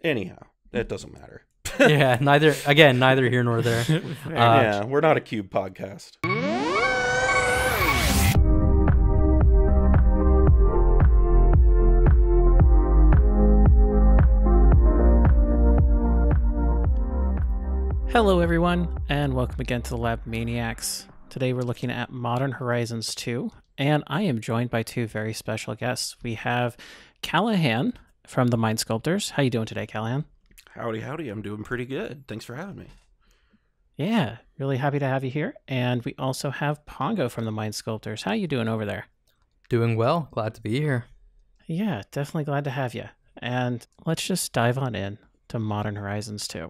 Anyhow, it doesn't matter. Yeah, neither here nor there. Yeah, we're not a Cube podcast. Hello everyone, and welcome again to the Lab Maniacs. Today we're looking at Modern Horizons 2, and I am joined by two very special guests. We have Callahan from the Mind Sculptors. How you doing today, Callahan? Howdy. I'm doing pretty good. Thanks for having me. Yeah, really happy to have you here. And we also have Pongo from the Mind Sculptors. How you doing over there? Doing well. Glad to be here. Yeah, definitely glad to have you. And let's just dive on in to Modern Horizons 2.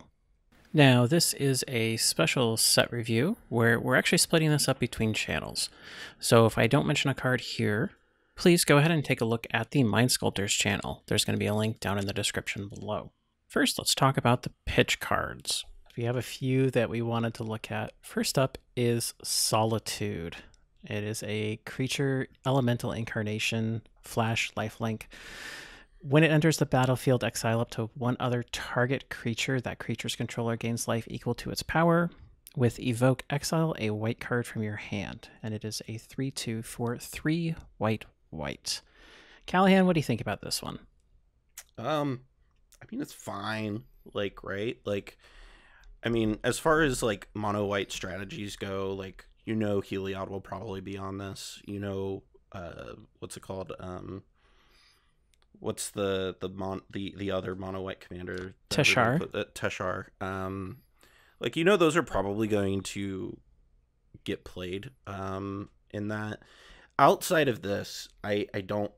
Now, this is a special set review where we're actually splitting this up between channels. So if I don't mention a card here, please go ahead and take a look at the Mind Sculptors channel. There's going to be a link down in the description below. First, let's talk about the pitch cards. We have a few that we wanted to look at. First up is Solitude. It is a creature elemental incarnation, flash lifelink. When it enters the battlefield, exile up to one other target creature. That creature's controller gains life equal to its power. With Evoke, exile a white card from your hand. And it is a 3/2 for 3 white. Callahan, what do you think about this one? I mean, it's fine. Right? I mean, as far as, mono white strategies go, Heliod will probably be on this. What's it called? What's the other mono white commander? Teshar. Teshar. Those are probably going to get played in that. Outside of this, I don't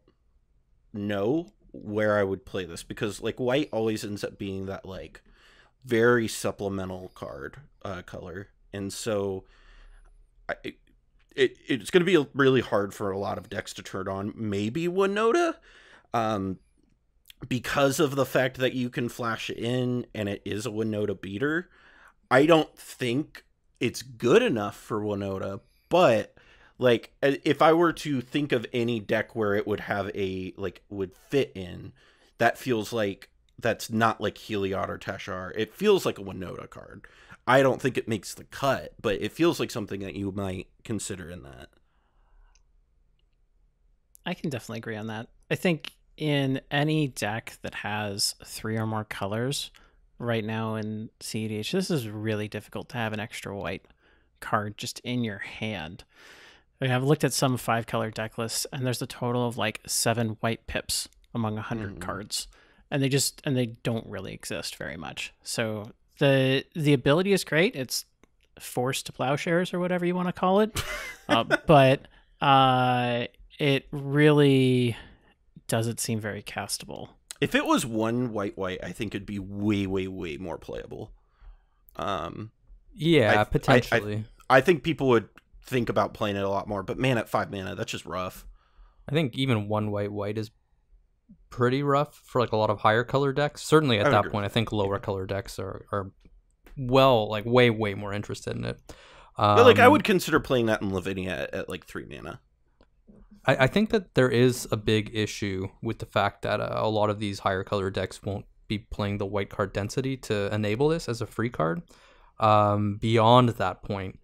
know where I would play this because white always ends up being that very supplemental card color, and so it's going to be really hard for a lot of decks to turn on. Maybe Winota. Because of the fact that you can flash it in and it is a Winota beater, I don't think it's good enough for Winota, but if I were to think of any deck where it would have would fit in, that feels like that's not Heliod or Teshar. It feels like a Winota card. I don't think it makes the cut, but it feels like something that you might consider in that. I can definitely agree on that. I think in any deck that has 3 or more colors right now in cEDH, this is really difficult to have an extra white card just in your hand. I have looked at some 5-color deck lists, and there's a total of 7 white pips among 100 cards, and they don't really exist very much. So the ability is great. It's forced to plowshares or whatever you want to call it, but it really doesn't seem very castable. If it was one white, I think it'd be way more playable. Yeah, potentially. I think people would think about playing it a lot more, but man, at 5 mana, that's just rough. I think even one white is pretty rough for a lot of higher color decks. Certainly at that point, I think lower color decks are way more interested in it. But I would consider playing that in Lavinia at 3 mana. I think that there is a big issue with the fact that a lot of these higher color decks won't be playing the white card density to enable this as a free card. Beyond that point,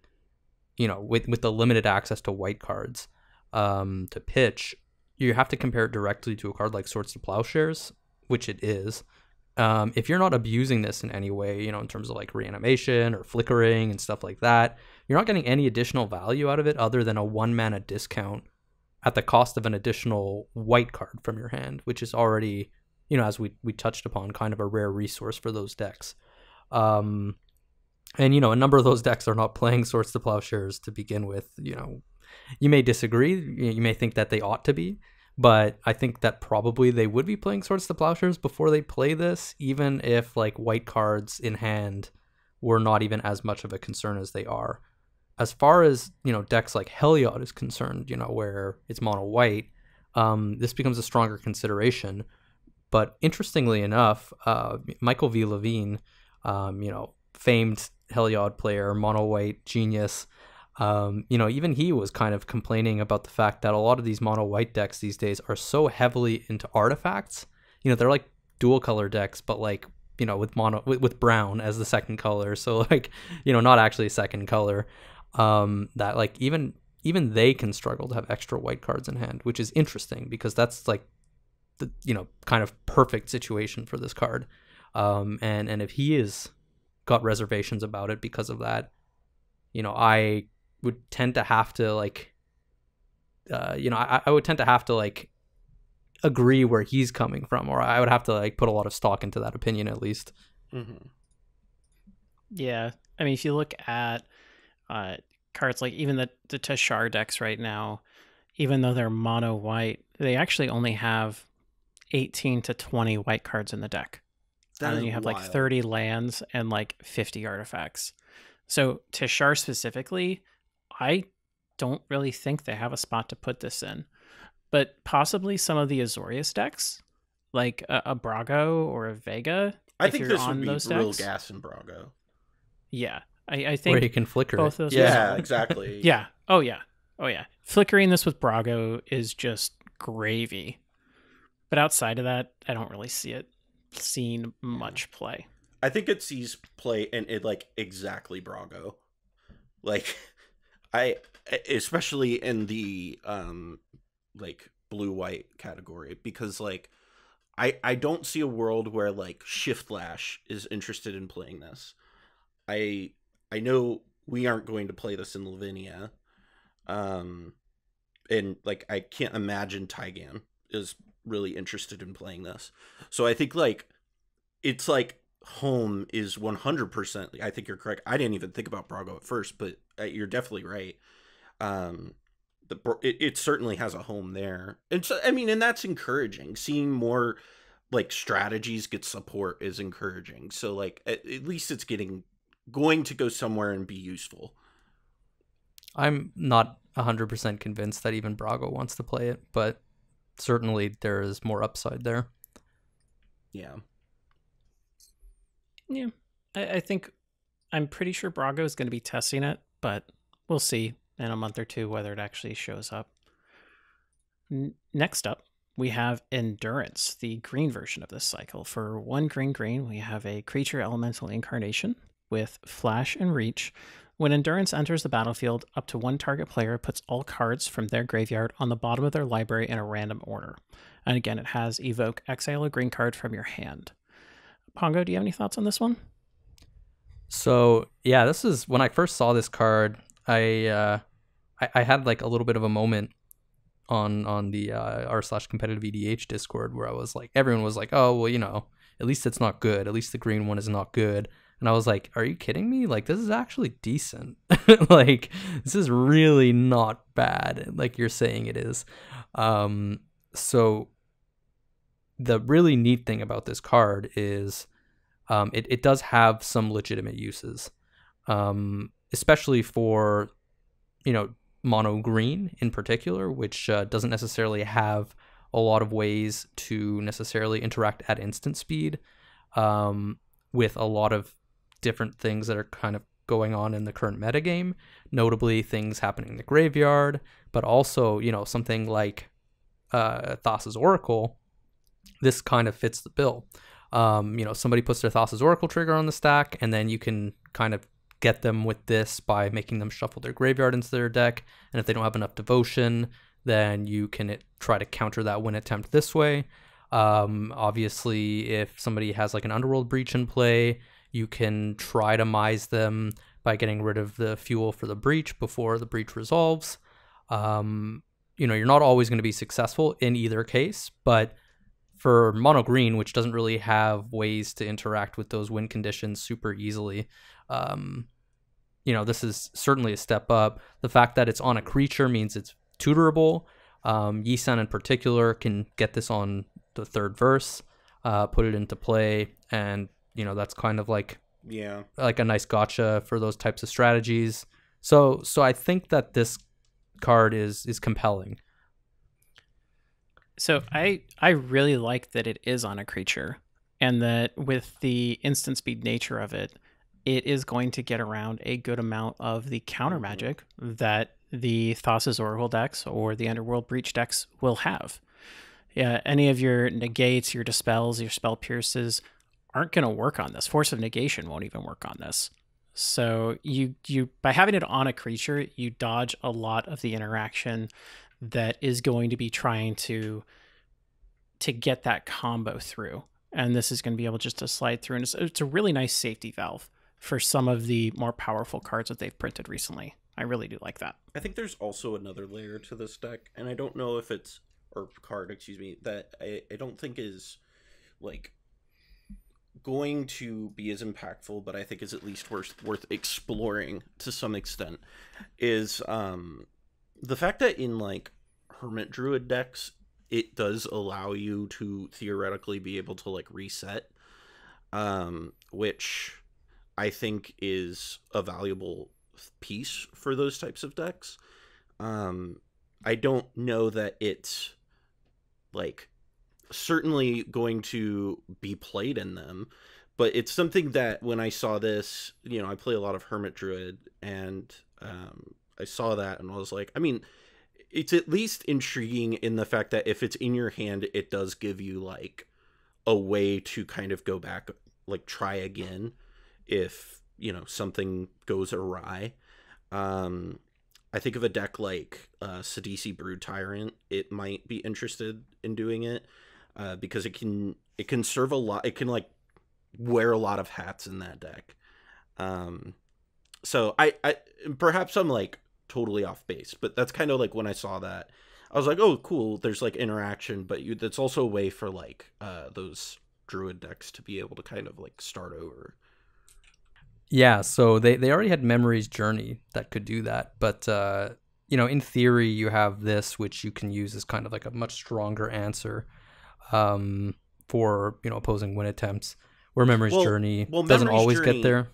with the limited access to white cards to pitch, you have to compare it directly to a card like Swords to Plowshares, which it is. If you're not abusing this in any way, in terms of reanimation or flickering and stuff like that, you're not getting any additional value out of it other than a 1 mana discount at the cost of an additional white card from your hand, which is already, as we touched upon, kind of a rare resource for those decks. And, a number of those decks are not playing Swords to Plowshares to begin with. You may disagree. You may think that they ought to be, but I think that probably they would be playing Swords to Plowshares before they play this, even if white cards in hand were not even as much of a concern as they are. As far as, decks like Heliod is concerned, where it's mono white, this becomes a stronger consideration. But interestingly enough, Michael V. Levine, famed Heliod player, mono white genius, even he was kind of complaining about the fact that a lot of these mono white decks these days are so heavily into artifacts. They're like dual color decks, but with brown as the second color, so like not actually a second color, that like even they can struggle to have extra white cards in hand, which is interesting because that's like the kind of perfect situation for this card. And if he is got reservations about it because of that, I would tend to have to like I would tend to have to like agree where he's coming from, or I would have to like put a lot of stock into that opinion at least. Mm-hmm. Yeah, I mean, if you look at cards like even the Tashar decks right now, even though they're mono white, they actually only have 18 to 20 white cards in the deck. And then you have like 30 lands and like 50 artifacts. So Tashar specifically, I don't really think they have a spot to put this in. But possibly some of the Azorius decks, like a Brago or a Vega. I think this would be real gas in Brago. Yeah, I think where you can flicker both it. Those yeah, exactly. Yeah. Oh yeah. Flickering this with Brago is just gravy. But outside of that, I don't really see it seeing much play. I think it sees play and it like exactly Brago. Like especially in the like blue white category, because like I don't see a world where like Shift Lash is interested in playing this. I know we aren't going to play this in Lavinia. And like I can't imagine Tygan is really interested in playing this. So I think like it's like home is 100%. I think you're correct. I didn't even think about Brago at first, but you're definitely right. It certainly has a home there, and so I mean, and that's encouraging. Seeing more like strategies get support is encouraging. So like at least it's going to go somewhere and be useful. I'm not 100% convinced that even Brago wants to play it, but certainly there is more upside there. Yeah. I think I'm pretty sure Brago is going to be testing it, but we'll see in a month or two whether it actually shows up. Next up, we have Endurance, the green version of this cycle. For 1 green, we have a creature elemental incarnation with Flash and Reach. When Endurance enters the battlefield, up to 1 target player puts all cards from their graveyard on the bottom of their library in a random order. And again, it has Evoke, exile a green card from your hand. Pongo, do you have any thoughts on this one? So yeah, this is when I first saw this card. I had like a little bit of a moment on the r/competitive EDH Discord where I was like, everyone was like, oh well, at least it's not good. At least the green one is not good. And I was like, are you kidding me? Like, this is actually decent. Like, this is really not bad, like you're saying it is. So the really neat thing about this card is it does have some legitimate uses, especially for, mono green in particular, which doesn't necessarily have a lot of ways to necessarily interact at instant speed with a lot of different things that are kind of going on in the current metagame, notably things happening in the graveyard, but also, something like Thassa's Oracle. This kind of fits the bill. Somebody puts their Thassa's Oracle trigger on the stack, and then you can kind of get them with this by making them shuffle their graveyard into their deck, and if they don't have enough devotion, then you can try to counter that win attempt this way. Obviously, if somebody has like an Underworld Breach in play, you can try to mise them by getting rid of the fuel for the breach before the breach resolves. You're not always going to be successful in either case, but for mono green, which doesn't really have ways to interact with those win conditions super easily, this is certainly a step up. The fact that it's on a creature means it's tutorable. Yi-san in particular can get this on the 3rd verse, put it into play, and that's kind of like a nice gotcha for those types of strategies. So I think that this card is compelling. So I really like that it is on a creature, and that with the instant speed nature of it, it is going to get around a good amount of the counter magic that the Thassa's Oracle decks or the Underworld Breach decks will have. Yeah, any of your negates, your dispels, your spell pierces aren't going to work on this. Force of Negation won't even work on this. So you by having it on a creature, you dodge a lot of the interaction that is going to be trying to get that combo through. And this is going to be able just to slide through. And it's a really nice safety valve for some of the more powerful cards that they've printed recently. I really do like that. I think there's also another layer to this deck, and I don't know if it's, or card, excuse me, that I don't think is, like, going to be as impactful, but I think is at least worth exploring to some extent, is the fact that in, like, Hermit Druid decks, it does allow you to theoretically be able to, like, reset, which I think is a valuable piece for those types of decks. I don't know that it's, like, certainly going to be played in them, but it's something that when I saw this, you know, I play a lot of Hermit Druid, and I saw that and I was like, I mean, it's at least intriguing in the fact that if it's in your hand, it does give you, like, a way to kind of go back, like, try again if, you know, something goes awry. I think of a deck like cEDH Brood Tyrant, it might be interested in doing it, because it can serve a lot. It can, like, wear a lot of hats in that deck. So I perhaps I'm, like, totally off base, but that's kind of like when I saw that, I was like, oh, cool, there's, like, interaction, but that's also a way for, like, those Druid decks to be able to kind of, like, start over. Yeah, so they already had Memory's Journey that could do that, but you know, in theory, you have this, which you can use as kind of like a much stronger answer for, you know, opposing win attempts, where Memory's Journey doesn't always get there.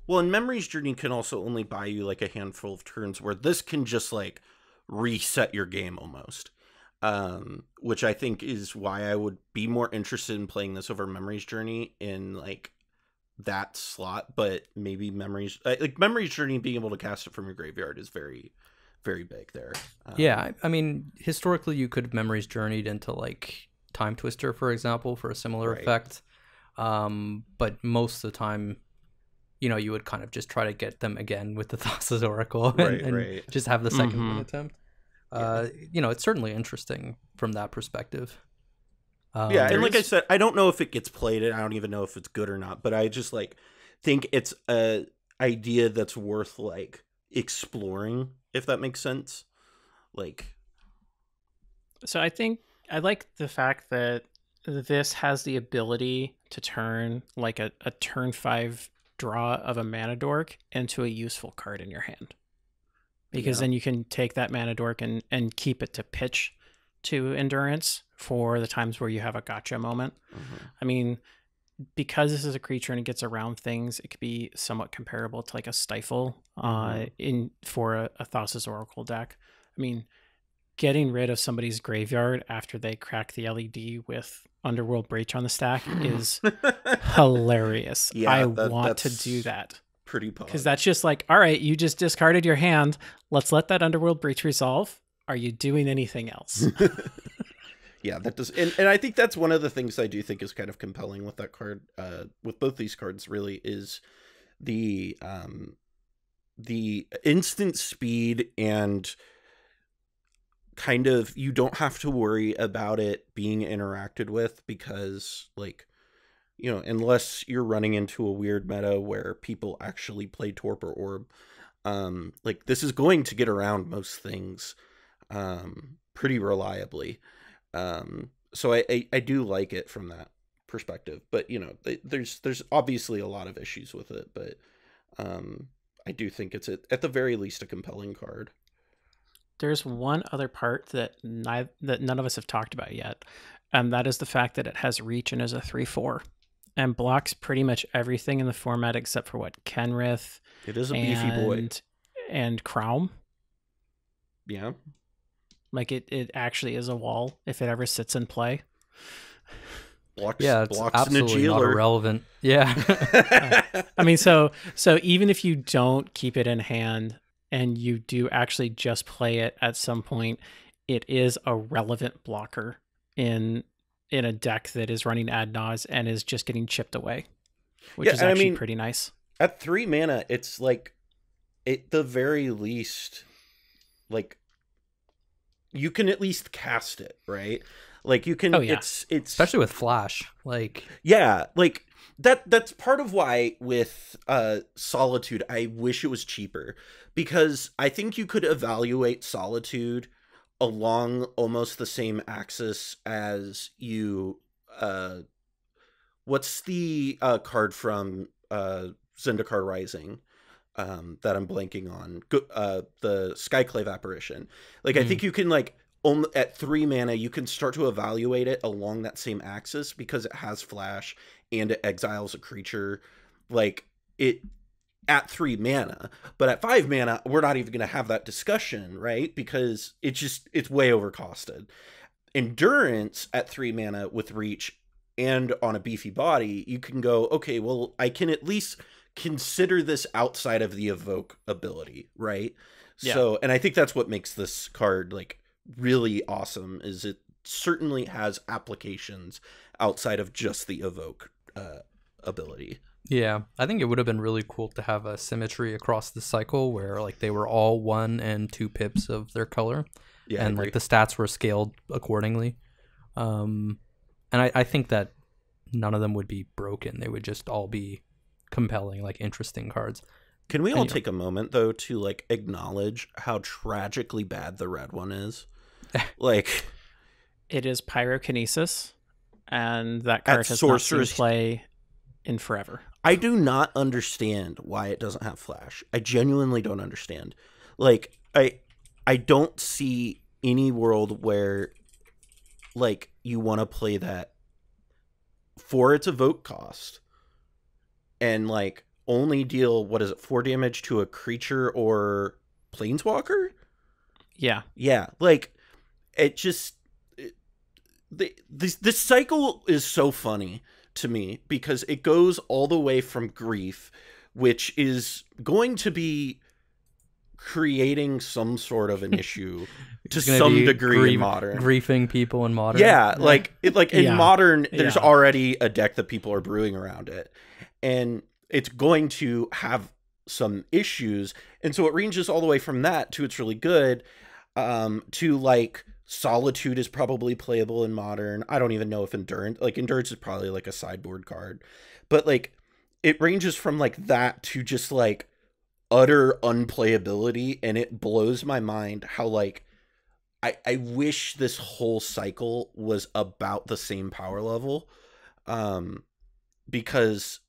Well, and Memory's Journey can also only buy you, like, a handful of turns, where this can just, like, reset your game almost, which I think is why I would be more interested in playing this over Memory's Journey in, like, that slot. But maybe Memory's Journey, being able to cast it from your graveyard is very, very big there. Yeah, I mean, historically, you could have Memory's Journeyed into, like, Time Twister, for example, for a similar effect. But most of the time, you know, you would kind of just try to get them again with the Thassa's Oracle and just have the second win attempt. You know, it's certainly interesting from that perspective. Yeah, and like I said, I don't know if it gets played, and I don't even know if it's good or not, but I just, like, think it's a idea that's worth, like, exploring, if that makes sense. Like, so I think I like the fact that this has the ability to turn, like, a turn 5 draw of a mana dork into a useful card in your hand, because then you can take that mana dork and keep it to pitch to endurance for the times where you have a gotcha moment. I mean, because this is a creature and it gets around things, it could be somewhat comparable to, like, a Stifle for a Thassa's Oracle deck. I mean, getting rid of somebody's graveyard after they crack the LED with Underworld Breach on the stack is hilarious. Yeah, I want to do that. Pretty pog. Because that's just like, all right, you just discarded your hand. Let's let that Underworld Breach resolve. Are you doing anything else? Yeah, that does, and I think that's one of the things I do think is kind of compelling with that card, with both these cards, really, is the instant speed, and kind of, you don't have to worry about it being interacted with, because, like, you know, unless you're running into a weird meta where people actually play Torpor Orb, like, this is going to get around most things pretty reliably. So I do like it from that perspective, but, you know, there's obviously a lot of issues with it, but I do think it's at the very least a compelling card. There's one other part that none of us have talked about yet, and that is the fact that it has reach and is a 3/4 and blocks pretty much everything in the format except for what Kenrith. It is a beefy boy. And Crown. Yeah. Like, it actually is a wall if it ever sits in play. Blocks, yeah, it's blocks absolutely not irrelevant. Yeah. I mean, so even if you don't keep it in hand and you do actually just play it at some point, it is a relevant blocker in in a deck that is running ad nauseam and is just getting chipped away, which is actually pretty nice. At 3 mana, it's like, at the very least, like, you can at least cast it, right? Like, you can, it's especially with Flash, like, yeah, like, that's part of why with Solitude, I wish it was cheaper, because I think you could evaluate Solitude along almost the same axis as you, what's the card from Zendikar Rising that I'm blanking on, the Skyclave Apparition. Like, I think you can, like, at 3 mana, you can start to evaluate it along that same axis because it has Flash and it exiles a creature, like, it at 3 mana. But at 5 mana, we're not even going to have that discussion, right? Because it's way overcosted. Endurance at 3 mana with Reach and on a beefy body, you can go, okay, well, I can at least consider this outside of the evoke ability, right? Yeah. So, and I think that's what makes this card, like, really awesome, is it certainly has applications outside of just the evoke ability. Yeah, I think it would have been really cool to have a symmetry across the cycle where, like, they were all 1 and 2 pips of their color, and like the stats were scaled accordingly. And I think that none of them would be broken; they would just all be compelling, like, interesting cards. Can we all take a moment though to, like, acknowledge how tragically bad the red one is? Like, it is Pyrokinesis, and that card has not seen play in forever. I do not understand why it doesn't have Flash. I genuinely don't understand. Like, I don't see any world where, like, you want to play that for its evoke cost and, like, only deal, what is it, 4 damage to a creature or planeswalker? Yeah. Yeah, like, it just... This cycle is so funny to me because it goes all the way from Grief, which is going to be creating some sort of an issue to some degree in Modern. Griefing people in Modern. Yeah, like in Modern, there's already a deck that people are brewing around it. And it's going to have some issues. And so it ranges all the way from that to it's really good, to, like, Solitude is probably playable in Modern. I don't even know if Endurance is probably, like, a sideboard card. But, like, it ranges from, like, that to just, like, utter unplayability, and it blows my mind how, like, I wish this whole cycle was about the same power level, because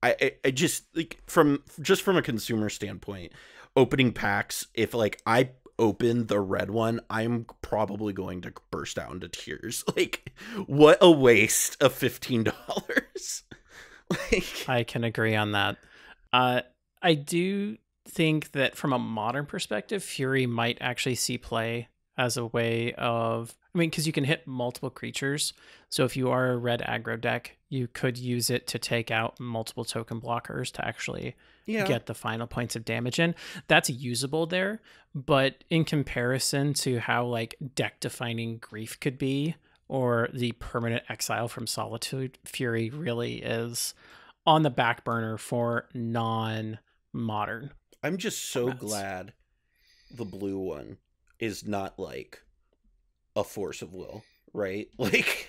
I just, like, from a consumer standpoint, opening packs, if, like, I open the red one, I'm probably going to burst out into tears. Like, what a waste of $15. Like, I can agree on that. I do think that from a Modern perspective, Fury might actually see play as a way of, I mean, because you can hit multiple creatures. So if you are a red aggro deck, you could use it to take out multiple token blockers to actually get the final points of damage in. That's usable there. But in comparison to how, like, deck defining Grief could be, or the permanent exile from Solitude, Fury really is on the back burner for non-Modern. I'm just so glad the blue one is not, like, a force of will, right? Like,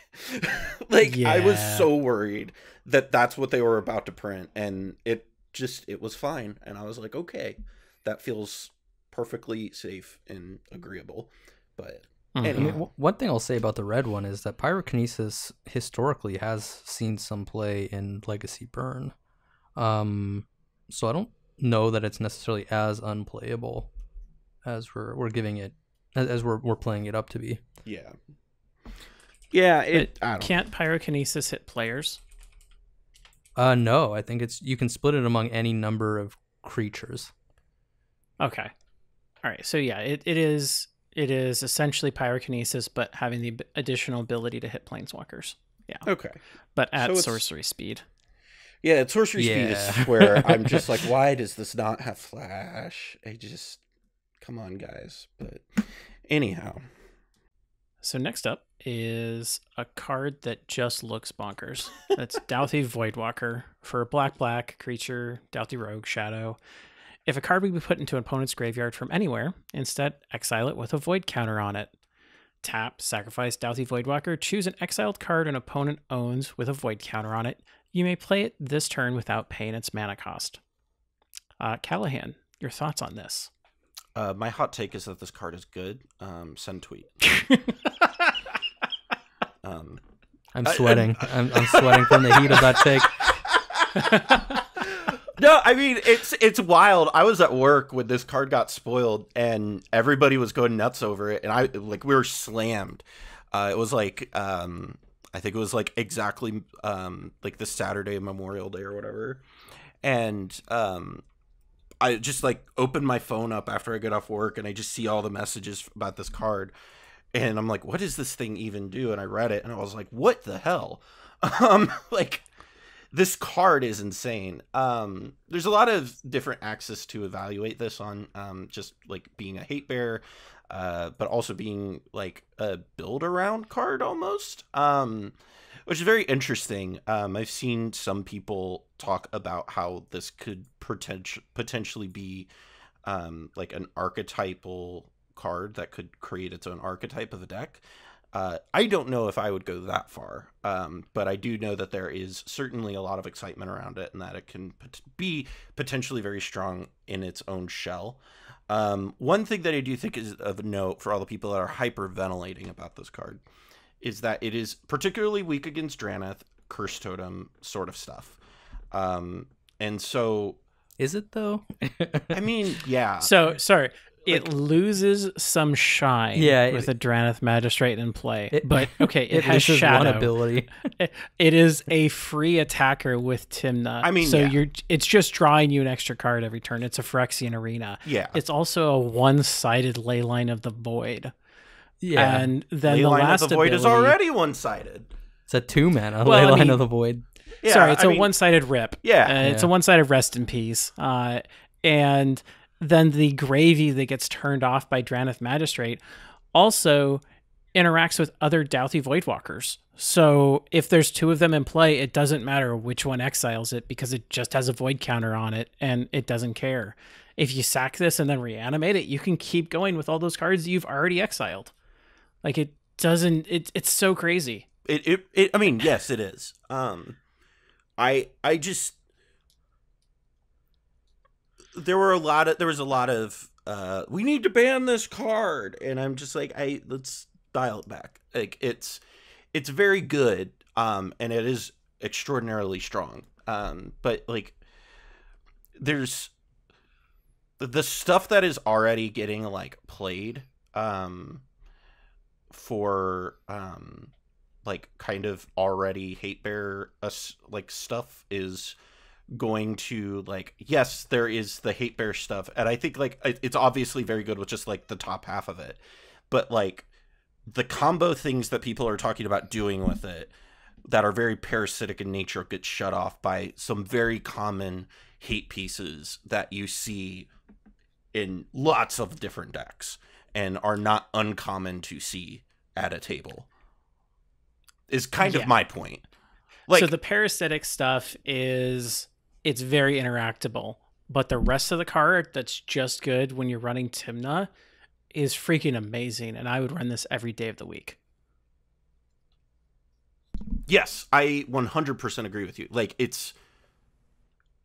I was so worried that that's what they were about to print, and it was fine. And I was like, okay, that feels perfectly safe and agreeable. But anyway. I mean, one thing I'll say about the red one is that Pyrokinesis historically has seen some play in Legacy Burn. So I don't know that it's necessarily as unplayable as we're giving it, as we're playing it up to be. Yeah. Yeah, can't Pyrokinesis hit players? No, I think you can split it among any number of creatures. Okay. All right. So yeah, it is essentially Pyrokinesis, but having the additional ability to hit planeswalkers. Yeah. Okay. But at sorcery speed. Yeah, at sorcery speed is where I'm just like, why does this not have Flash? Come on, guys. But anyhow. So next up, is a card that just looks bonkers. That's Doughty Voidwalker for a black creature, Doughty Rogue, Shadow. If a card would be put into an opponent's graveyard from anywhere, instead exile it with a void counter on it. Tap, sacrifice Doughty Voidwalker, choose an exiled card an opponent owns with a void counter on it. You may play it this turn without paying its mana cost. Callahan, your thoughts on this? My hot take is that this card is good. Send tweet. I'm sweating. I'm sweating from the heat of that take. No, I mean it's wild. I was at work when this card got spoiled, and everybody was going nuts over it, and we were slammed. It was like I think it was like exactly like the Saturday of Memorial Day or whatever, and I just like opened my phone up after I get off work, and I just see all the messages about this card. And I'm like, what does this thing even do? And I read it, and I was like, what the hell? Like, this card is insane. There's a lot of different axes to evaluate this on, just like being a hate bear, but also being like a build around card almost, which is very interesting. I've seen some people talk about how this could potentially be like an archetypal card that could create its own archetype of a deck. I don't know if I would go that far, but I do know that there is certainly a lot of excitement around it, and that it can be potentially very strong in its own shell. One thing that I do think is of note for all the people that are hyperventilating about this card is that it is particularly weak against Drannith, Curse Totem sort of stuff. And so... Is it, though? I mean, yeah. So, sorry. It loses some shine with a Drannith Magistrate in play. But, okay, it has Shadow. One ability. It is a free attacker with Tymna. I mean, so it's just drawing you an extra card every turn. It's a Phyrexian Arena. Yeah. It's also a one-sided Leyline of the Void. Yeah. And then Leyline the last of the Void ability, is already one-sided. It's a 2-mana Leyline of the Void. Yeah, sorry, it's a one-sided rip. Yeah. It's a one-sided rest in peace. And then the gravy that gets turned off by Drannith Magistrate also interacts with other Doughty Voidwalkers. So if there's two of them in play, it doesn't matter which one exiles it because it just has a void counter on it and it doesn't care. If you sack this and then reanimate it, you can keep going with all those cards you've already exiled. Like it doesn't, it's so crazy. I mean, yes, it is. I just, there was a lot of we need to ban this card, and I'm just like, let's dial it back. Like it's very good, and it is extraordinarily strong. But like there's the stuff that is already getting like played for like kind of already hate bear like stuff is going to like, yes, there is the hate bear stuff, and I think like it's obviously very good with just like the top half of it, but like the combo things that people are talking about doing with it that are very parasitic in nature get shut off by some very common hate pieces that you see in lots of different decks and are not uncommon to see at a table, is kind of my point. Like, so the parasitic stuff is, it's very interactable, but the rest of the card that's just good when you're running Tymna is freaking amazing, and I would run this every day of the week. Yes, I 100% agree with you. Like, it's...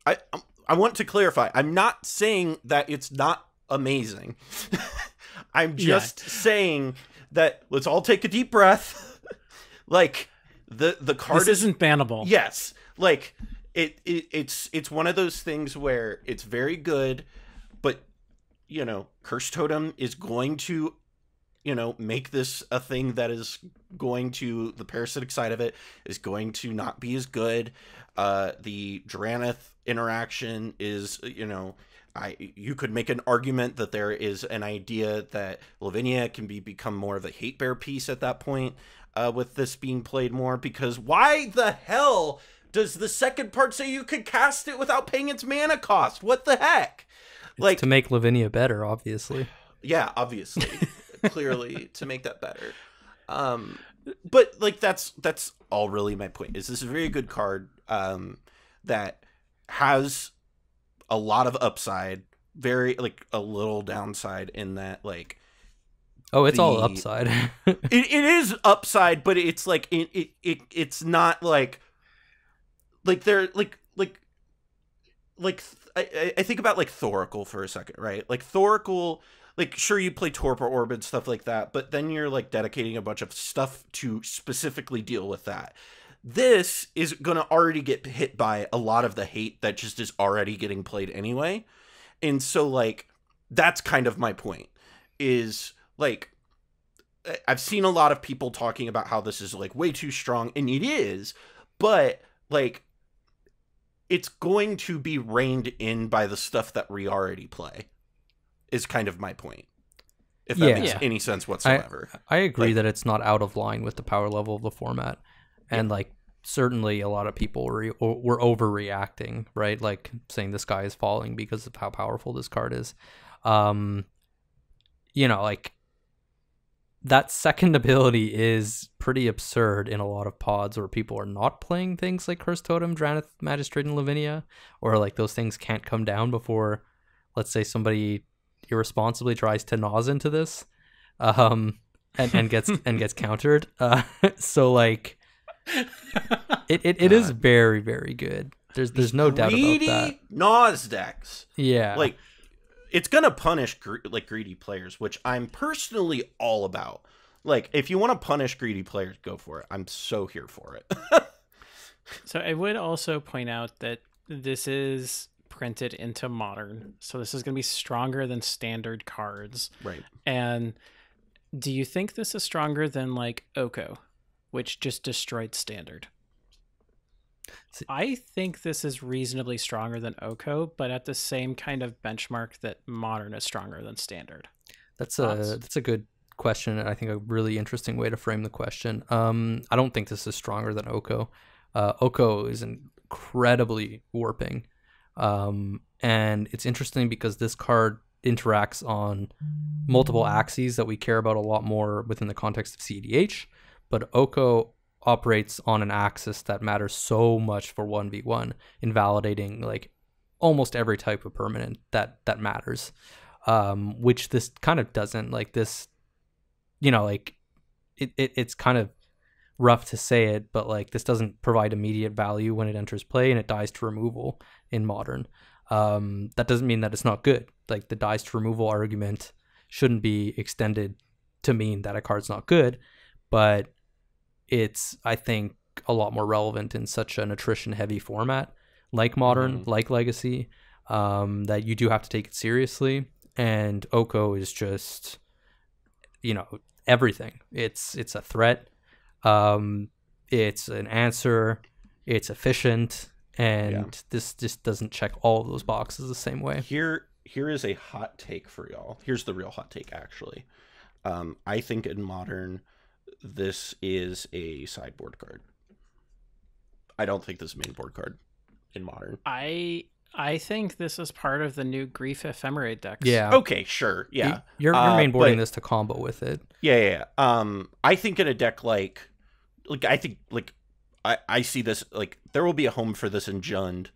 I want to clarify. I'm not saying that it's not amazing. I'm just saying that let's all take a deep breath. Like, the card isn't bannable. Yes. Like, it's one of those things where it's very good, but, you know, Curse Totem is going to, you know, make this a thing that is going to, the parasitic side of it is going to not be as good. The Drannith interaction is, you know, you could make an argument that there is an idea that Lavinia can become more of a hate bear piece at that point, with this being played more, because why the hell does the second part say you could cast it without paying its mana cost? What the heck? Like, to make Lavinia better, obviously. Yeah, obviously. Clearly, to make that better. But like that's all really my point. Is this a very good card that has a lot of upside, very like a little downside in that like it's all upside. it is upside, but it's like it's not like they're I think about like Thoracle for a second, right? Like Thoracle, like sure you play Torpor Orb and stuff like that, but then you're like dedicating a bunch of stuff to specifically deal with that. This is going to already get hit by a lot of the hate that just is already getting played anyway. And so like that's kind of my point is like I've seen a lot of people talking about how this is like way too strong, and it is, but like it's going to be reined in by the stuff that we already play is kind of my point. If that makes any sense whatsoever. I agree that it's not out of line with the power level of the format. And like certainly a lot of people were overreacting, right? Like saying the sky is falling because of how powerful this card is. You know, like that second ability is pretty absurd in a lot of pods where people are not playing things like Curse Totem, Dranith, Magistrate, and Lavinia, or like those things can't come down before, let's say, somebody irresponsibly tries to Naz into this, and gets countered. So like, it is very, very good. There's no doubt about that. Naz decks, yeah, like. It's going to punish greedy players, which I'm personally all about. Like, if you want to punish greedy players, go for it. I'm so here for it. So I would also point out that this is printed into Modern. So this is going to be stronger than standard cards. Right. And do you think this is stronger than, like, Oko, which just destroyed Standard? I think this is reasonably stronger than Oko, but at the same kind of benchmark that Modern is stronger than Standard. That's a good question, and I think a really interesting way to frame the question. I don't think this is stronger than Oko. Oko is incredibly warping, and it's interesting because this card interacts on multiple axes that we care about a lot more within the context of cEDH, but Oko operates on an axis that matters so much for 1v1, invalidating like almost every type of permanent that matters, which this kind of doesn't. Like this, you know, like it's kind of rough to say it, but like this doesn't provide immediate value when it enters play, and it dies to removal in Modern. That doesn't mean that it's not good. Like the dies to removal argument shouldn't be extended to mean that a card's not good, but it's, I think, a lot more relevant in such an attrition-heavy format like Modern, like Legacy, that you do have to take it seriously. And Oko is just, you know, everything. It's a threat. It's an answer. It's efficient, and this just doesn't check all of those boxes the same way. Here is a hot take for y'all. Here's the real hot take, actually. I think in Modern, this is a sideboard card. I don't think this is a main board card in Modern. I think this is part of the new Grief Ephemerate decks. Yeah. Okay, sure. Yeah. You're main boarding this to combo with it. Yeah. I think in a deck like I think like I see this, like there will be a home for this in Jund,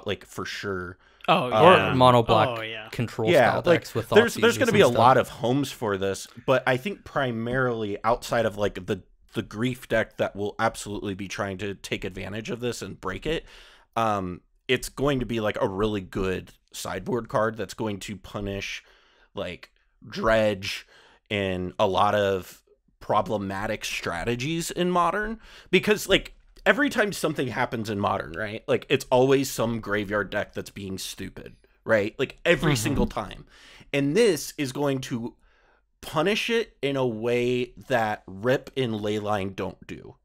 like for sure. Oh yeah. Or mono black control style decks with there's going to be a lot of homes for this, but I think primarily outside of like the grief deck that will absolutely be trying to take advantage of this and break it, it's going to be like a really good sideboard card that's going to punish like Dredge and a lot of problematic strategies in Modern, because like every time something happens in Modern, right? Like it's always some graveyard deck that's being stupid, right? Like every single time. And this is going to punish it in a way that Rip and Leyline don't do.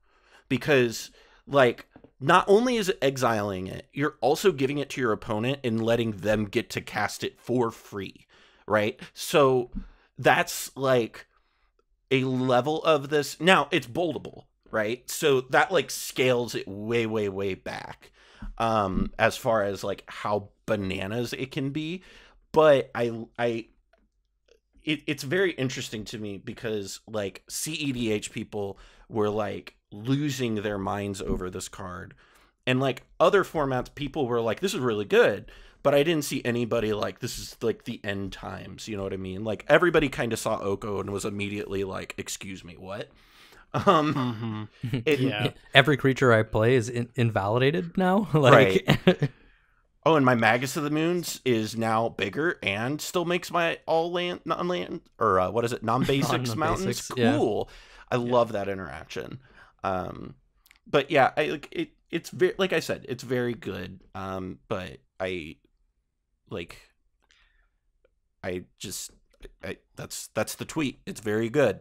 Because like not only is it exiling it, you're also giving it to your opponent and letting them get to cast it for free, right? So that's like a level of this. Now it's boldable, right? So that like scales it way, way, way back as far as like how bananas it can be. But I it's very interesting to me because like cEDH people were like losing their minds over this card, and like other formats people were like, this is really good, but I didn't see anybody like, this is like the end times, you know what I mean? Like everybody kind of saw Oko and was immediately like, excuse me, what? Yeah. Every creature I play is invalidated now. Like, right. Oh, and my Magus of the Moons is now bigger and still makes my all land, non-land, or what is it, non-basics mountains cool. Yeah. I love that interaction. But yeah, it's very, like I said, it's very good. But that's the tweet. It's very good.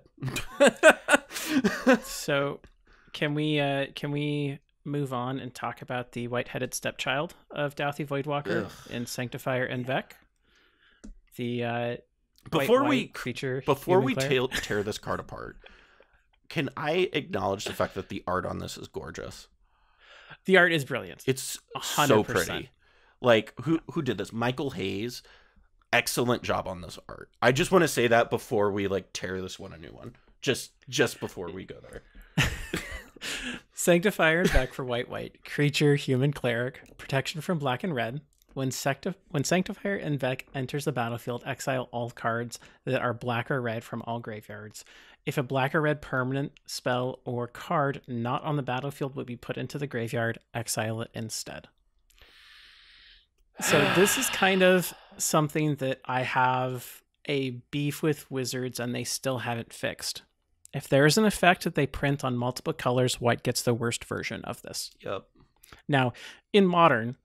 So, can we move on and talk about the white-headed stepchild of Dauthi Voidwalker in Sanctifier and Vec? The before we clear. tear this card apart, can I acknowledge the fact that the art on this is gorgeous? The art is brilliant. It's 100%. So pretty. Like who did this? Michael Hayes. Excellent job on this art. I just want to say that before we like tear this one a new one. Just before we go there. Sanctifier and Vec for white. Creature, human cleric, protection from black and red. When Sanctifier and Vec enters the battlefield, exile all cards that are black or red from all graveyards. If a black or red permanent, spell, or card not on the battlefield would be put into the graveyard, exile it instead. So this is kind of something that I have a beef with Wizards and they still haven't fixed. If there's an effect that they print on multiple colors, white gets the worst version of this. Yep. Now, in Modern,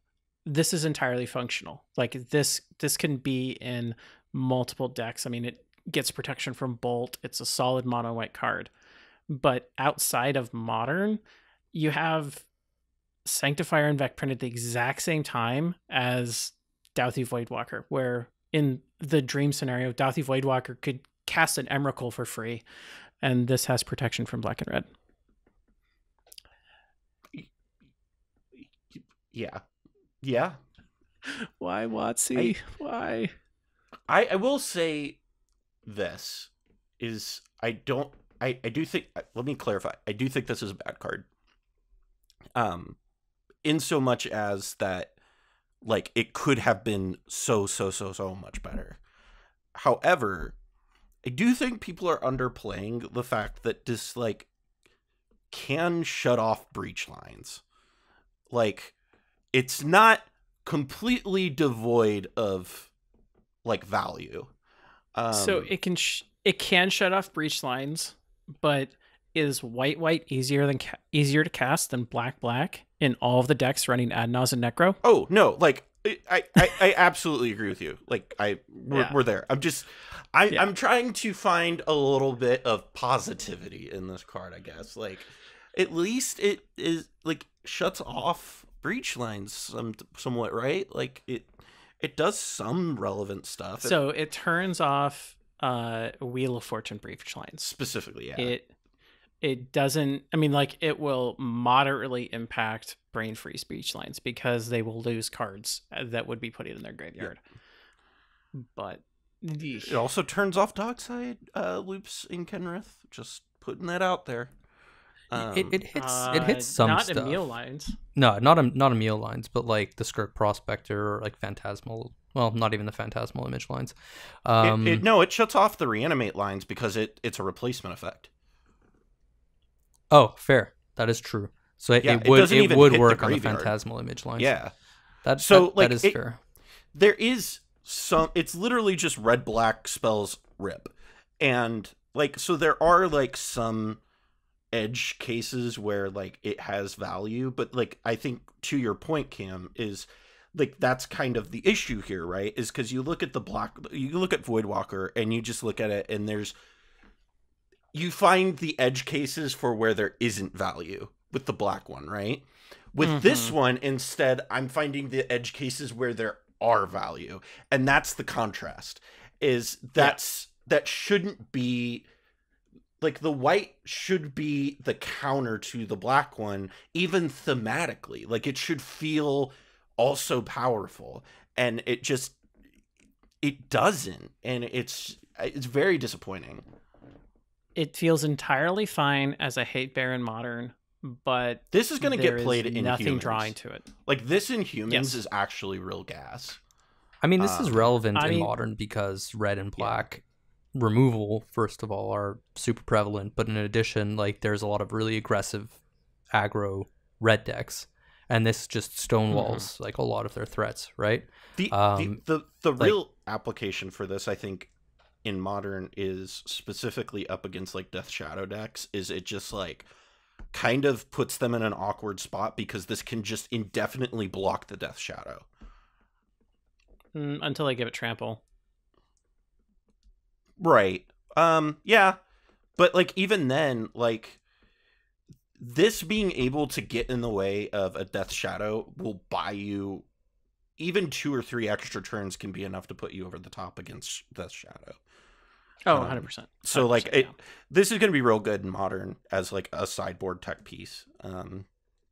this is entirely functional. Like this can be in multiple decks. I mean, it gets protection from Bolt. It's a solid mono white card. But outside of Modern, you have Sanctifier and Vec printed the exact same time as Dauthi Voidwalker, where in the dream scenario, Dauthi Voidwalker could cast an Emrakul for free, and this has protection from black and red. Yeah. Why, WotC? Why? I will say this is I do think, let me clarify. I do think this is a bad card. In so much as that, like, it could have been so much better. However, I do think people are underplaying the fact that this, like, can shut off breach lines. Like, it's not completely devoid of, like, value. So it can shut off breach lines, but is white easier to cast than black in all of the decks running Adnaz and Necro? Oh no, like I absolutely agree with you. Like we're there. I'm trying to find a little bit of positivity in this card, I guess. Like at least it is like shuts off breach lines somewhat, right? Like it does some relevant stuff. So it turns off Wheel of Fortune breach lines. Specifically, yeah. It doesn't, I mean, like, it will moderately impact Brain Freeze breach lines because they will lose cards that would be put in their graveyard. Yeah. But it also turns off Dockside loops in Kenrith. Just putting that out there. It hits some not stuff. Not Emil lines. No, not Emil lines, but like the Skirk Prospector or like Phantasmal. Well, not even the Phantasmal Image lines. It shuts off the Reanimate lines because it's a replacement effect. Oh, fair. That is true. So it would work on the Phantasmal Image lines. Yeah. That is fair. There is some. It's literally just red-black spells rip, and like so there are like some edge cases where like it has value, but like I think to your point, Cam, is like that's kind of the issue here, right? Is because you look at you look at Voidwalker and you just look at it and you find the edge cases for where there isn't value with the black one, right? With this one, instead, I'm finding the edge cases where there are value. And that's the contrast. That shouldn't be, like, the white should be the counter to the black one, even thematically. Like, it should feel also powerful. And it just, it doesn't, and it's very disappointing. It feels entirely fine as a Hatebear in Modern, but this is going to get played in nothing humans. drawing to it. Like, this in humans is actually real gas. I mean, this is relevant in Modern because red and black removal, first of all, are super prevalent. But in addition, like, there's a lot of really aggressive aggro red decks, and this just stonewalls like a lot of their threats, right? The real application for this, I think, in Modern is specifically up against like Death Shadow decks. Is it just like kind of puts them in an awkward spot because this can just indefinitely block the Death Shadow until they give it trample. Right. Yeah. But like even then, like this being able to get in the way of a Death Shadow will buy you even 2 or 3 extra turns can be enough to put you over the top against Death Shadow. Oh, 100%. So like this is going to be real good in Modern as like a sideboard tech piece,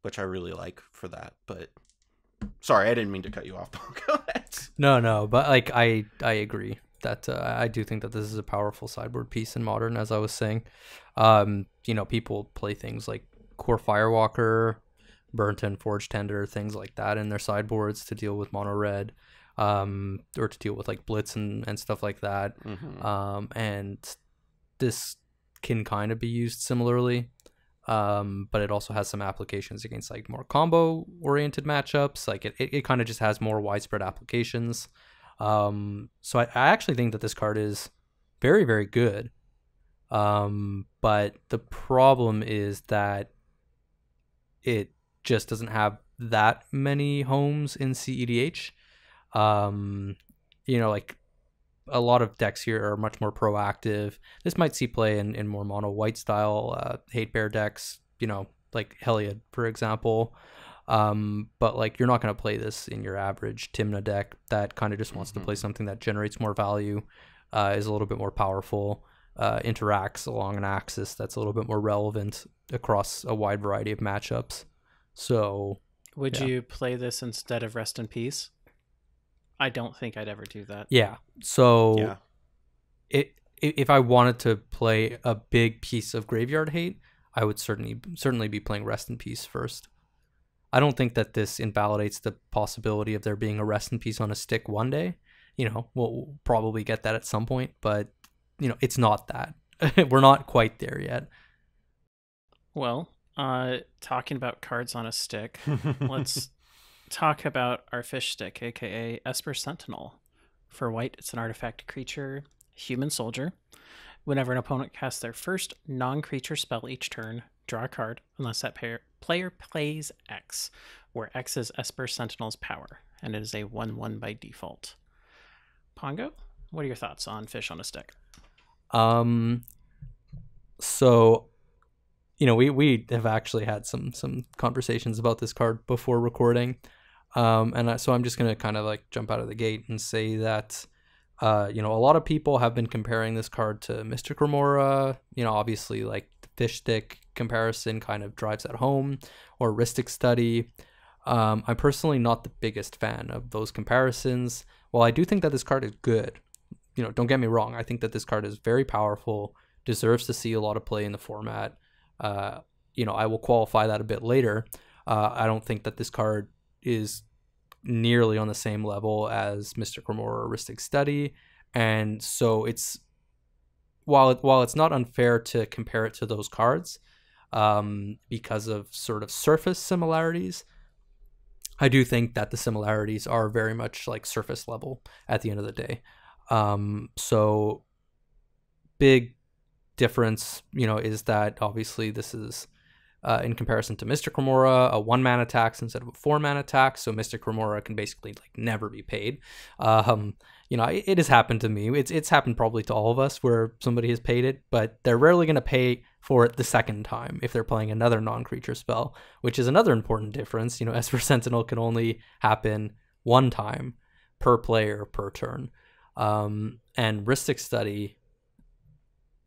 which I really like for that. But sorry, I didn't mean to cut you off. No, but like I agree that I do think that this is a powerful sideboard piece in Modern, as I was saying. You know, people play things like Core Firewalker, Burnt-In Forge Tender, things like that in their sideboards to deal with mono red. Or to deal with like blitz and stuff like that. And this can kind of be used similarly, but it also has some applications against like more combo oriented matchups. Like it kind of just has more widespread applications. So I actually think that this card is very, very good. But the problem is that it just doesn't have that many homes in cEDH. You know, like a lot of decks here are much more proactive. This might see play in more mono white style Hatebear decks, you know, like Heliod, for example. But like you're not going to play this in your average Tymna deck that kind of just wants to play something that generates more value, is a little bit more powerful, interacts along an axis that's a little bit more relevant across a wide variety of matchups. So would you play this instead of Rest in Peace? I don't think I'd ever do that. Yeah. So if I wanted to play a big piece of Graveyard Hate, I would certainly be playing Rest in Peace first. I don't think that this invalidates the possibility of there being a Rest in Peace on a stick one day. You know, we'll probably get that at some point, but you know, it's not that. We're not quite there yet. Well, talking about cards on a stick, let's talk about our fish stick, aka Esper Sentinel. For white, it's an artifact creature, human soldier. Whenever an opponent casts their first non-creature spell each turn, draw a card unless that player plays X, where X is Esper Sentinel's power, and it is a 1/1 by default. Pongo, what are your thoughts on fish on a stick? So, you know, we have actually had some conversations about this card before recording. So I'm just going to kind of like jump out of the gate and say that, you know, a lot of people have been comparing this card to Mystic Remora. You know, obviously like the fish stick comparison kind of drives that home, or Rhystic Study. I'm personally not the biggest fan of those comparisons. While I do think that this card is good, you know, don't get me wrong. I think that this card is very powerful, deserves to see a lot of play in the format. You know, I will qualify that a bit later. I don't think that this card is nearly on the same level as Mystic Remora or Rhystic Study, and so it's while it's not unfair to compare it to those cards, because of sort of surface similarities, I do think that the similarities are very much like surface level at the end of the day. So big difference, you know, is that obviously this is in comparison to Mystic Remora, a 1-mana tax instead of a 4-mana tax. So Mystic Remora can basically like never be paid. You know, it has happened to me. It's happened probably to all of us where somebody has paid it, but they're rarely going to pay for it the second time if they're playing another non-creature spell, which is another important difference. You know, Esper Sentinel can only happen one time per player per turn. And Rhystic Study,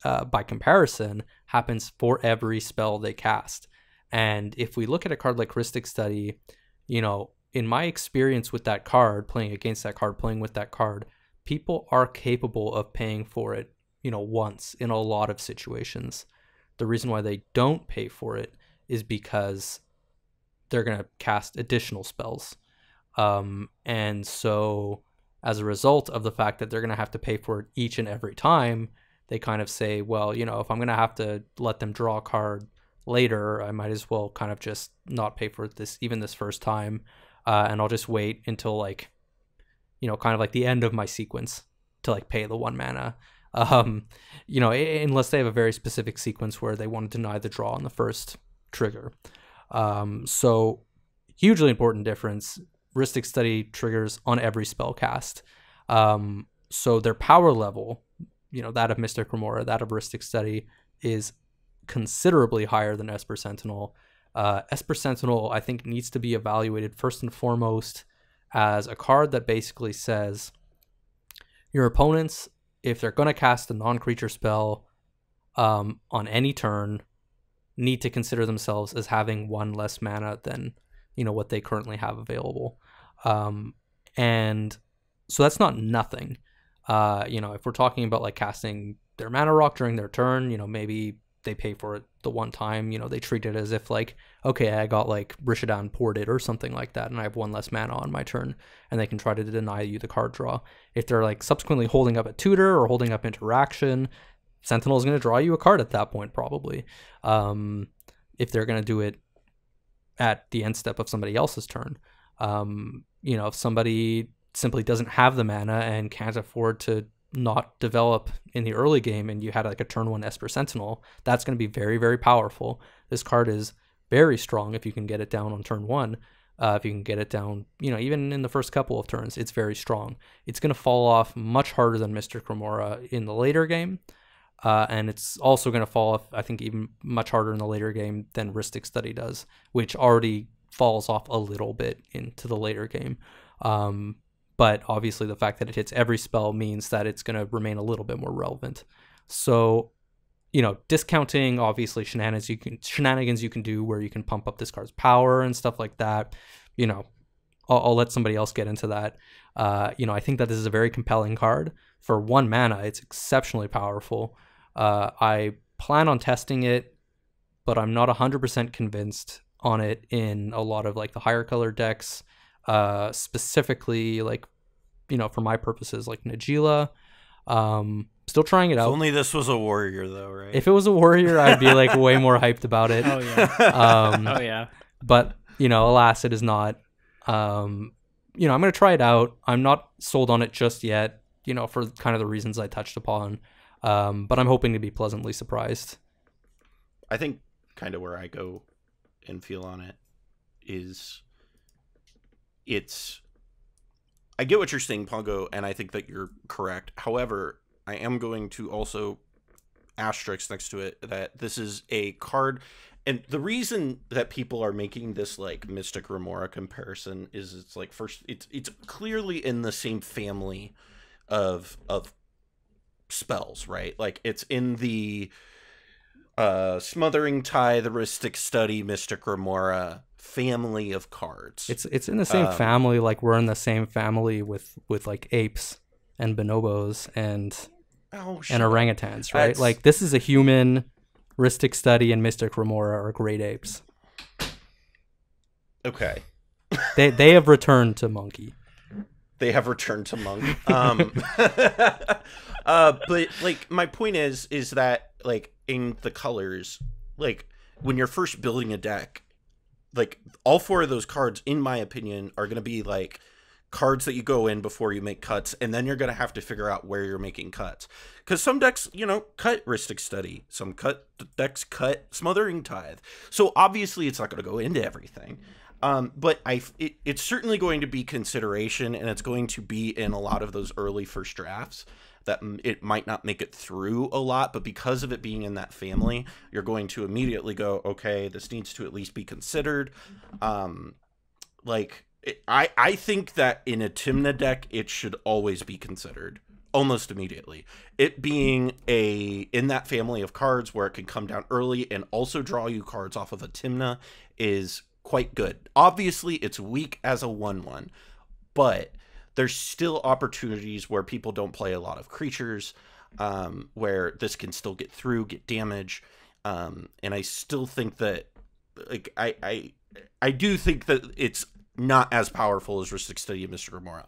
by comparison, happens for every spell they cast. And if we look at a card like Rhystic Study, you know, in my experience with that card, playing against that card, playing with that card, people are capable of paying for it, once in a lot of situations. The reason why they don't pay for it is because they're going to cast additional spells. And so as a result of the fact that they're going to have to pay for it each and every time, they kind of say, well, if I'm going to have to let them draw a card later, I might as well kind of just not pay for this even this first time. And I'll just wait until kind of like the end of my sequence to pay the 1 mana. Unless they have a very specific sequence where they want to deny the draw on the first trigger. So hugely important difference. Rhystic Study triggers on every spell cast. So their power level, that of Mystic Remora, that of Rhystic Study, is considerably higher than Esper Sentinel. Esper Sentinel, I think, needs to be evaluated first and foremost as a card that basically says your opponents, if they're going to cast a non-creature spell on any turn, need to consider themselves as having 1 less mana than what they currently have available. And so that's not nothing. If we're talking about casting their mana rock during their turn, maybe they pay for it the one time, they treat it as if okay, I got Rishadan Ported or something like that, and I have 1 less mana on my turn, and they can try to deny you the card draw. If they're subsequently holding up a tutor or holding up interaction, Sentinel is going to draw you a card at that point, probably. If they're going to do it at the end step of somebody else's turn. If somebody simply doesn't have the mana and can't afford to not develop in the early game, and you had a turn 1 Esper Sentinel, that's going to be very, very powerful. This card is very strong if you can get it down on turn 1. If you can get it down, even in the first couple of turns, it's very strong. It's going to fall off much harder than Mystic Remora in the later game. And it's also going to fall off, I think, even much harder in the later game than Rhystic Study does, which already falls off a little bit into the later game. But obviously the fact that it hits every spell means that it's going to remain a little bit more relevant. So, discounting, obviously, shenanigans you can do where you can pump up this card's power and stuff like that. I'll let somebody else get into that. I think that this is a very compelling card. For 1 mana, it's exceptionally powerful. I plan on testing it, but I'm not 100% convinced on it in a lot of the higher color decks. Specifically, for my purposes, Najeela. Still trying it out. If only this was a warrior, though, right? If it was a warrior, I'd be way more hyped about it. Oh yeah. Oh yeah. But alas, it is not. I'm gonna try it out. I'm not sold on it just yet. For kind of the reasons I touched upon. But I'm hoping to be pleasantly surprised. I think kind of where I go and feel on it is I get what you're saying, Pongo, and I think that you're correct. However, I am going to also asterisk next to it that this is a card, and the reason that people are making this Mystic Remora comparison is it's clearly in the same family of spells, right? It's in the Smothering Tithe, the Rhystic Study, Mystic Remora family of cards. It's in the same family, we're in the same family with apes and bonobos and orangutans, right? This is a human. Rhystic Study and Mystic Remora are great apes. Okay. They have returned to monkey. They have returned to monkey. But my point is that in the colors, when you're first building a deck, all 4 of those cards, in my opinion, are going to be cards that you go in before you make cuts, and then you're going to have to figure out where you're making cuts. Because some decks, cut Rhystic Study. Some decks cut Smothering Tithe. So obviously it's not going to go into everything. But it's certainly going to be consideration, and it's going to be in a lot of those early first drafts that it might not make it through a lot, but because of it being in that family, you're going to immediately go, okay, this needs to at least be considered. I think that in a Tymna deck, it should always be considered almost immediately. It being in that family of cards where it can come down early and also draw you cards off of a Tymna is quite good. Obviously, it's weak as a 1/1, but there's still opportunities where people don't play a lot of creatures, where this can still get through, get damage. And I still think that, like, I do think that it's not as powerful as Rhystic Study of Mystic Remora.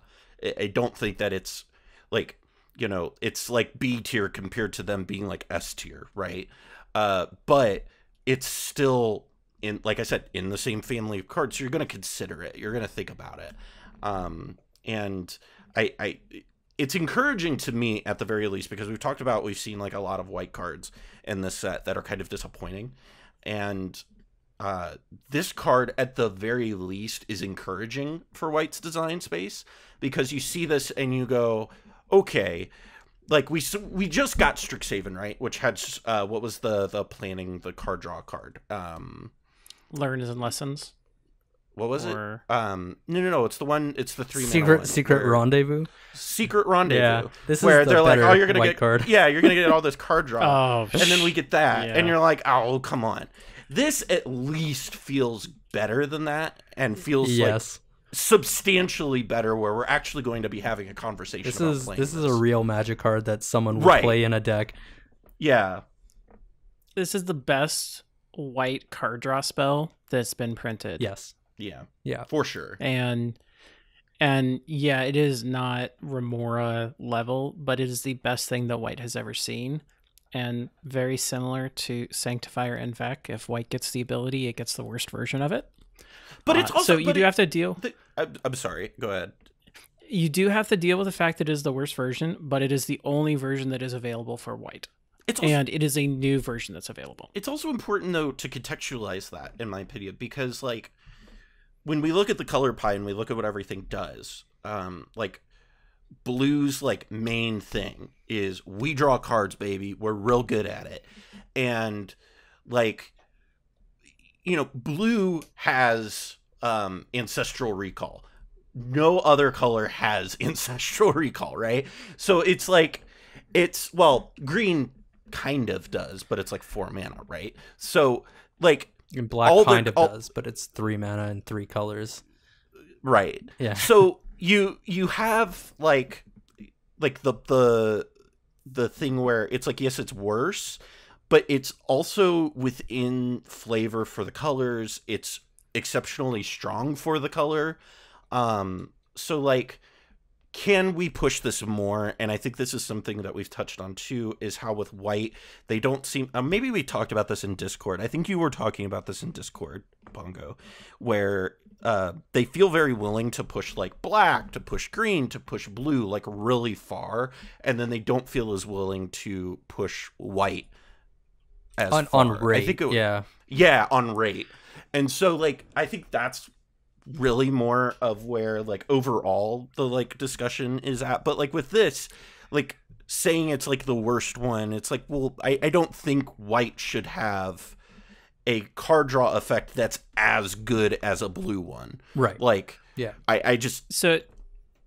I don't think that it's, like, you know, it's like B tier compared to them being like S tier, right? But it's still, in, like I said, in the same family of cards, so you're going to consider it. You're going to think about it. And it's encouraging to me at the very least, because we've seen like a lot of white cards in this set that are kind of disappointing. And this card at the very least is encouraging for white's design space, because you see this and you go, okay, like we just got Strixhaven, right? Which had, what was the planning, the card draw card? Learns and Lessons. What was it? No. It's the one. It's the 3 Secret Rendezvous. Secret Rendezvous. Yeah, this where is the they're like, oh, you're gonna white get card. Yeah, you're gonna get all this card draw. Oh, and then we get that, yeah. and you're like, oh, come on. This at least feels better than that, and feels like substantially better, where we're actually going to be having a conversation. This is a real Magic card that someone would play in a deck. Yeah, this is the best white card draw spell that's been printed. Yes. Yeah, for sure. And yeah, it is not Remora level, but it is the best thing that white has ever seen. And very similar to Sanctifier and Vec. If white gets the ability, it gets the worst version of it. But it's also... So you do have to deal... I'm sorry. Go ahead. You do have to deal with the fact that it is the worst version, but it is the only version that is available for white. And it is a new version that's available. It's also important, though, to contextualize that, in my opinion, because, like, when we look at the color pie and we look at what everything does, like, blue's, like, main thing is we draw cards, baby. We're real good at it. And, like, you know, blue has Ancestral Recall. No other color has Ancestral Recall, right? So it's like, well, green kind of does, but it's like 4 mana, right? So, like, and black does, but it's 3 mana and 3 colors. Right. Yeah. So you have like the thing where it's like, yes, it's worse, but it's also within flavor for the colors. It's exceptionally strong for the color. So, like, can we push this more? And I think this is something that we've touched on too, is how with white, they don't seem, maybe we talked about this in Discord. I think you were talking about this in Discord, Pongo, where they feel very willing to push like black, to push green, to push blue, like really far. And then they don't feel as willing to push white as far. On rate. I think yeah, on rate. And so, like, I think that's really more of where, like, overall the, like, discussion is at. But, like, with this, like, saying it's like the worst one, it's like, well, I don't think white should have a card draw effect that's as good as a blue one, right? Like, yeah, I just, so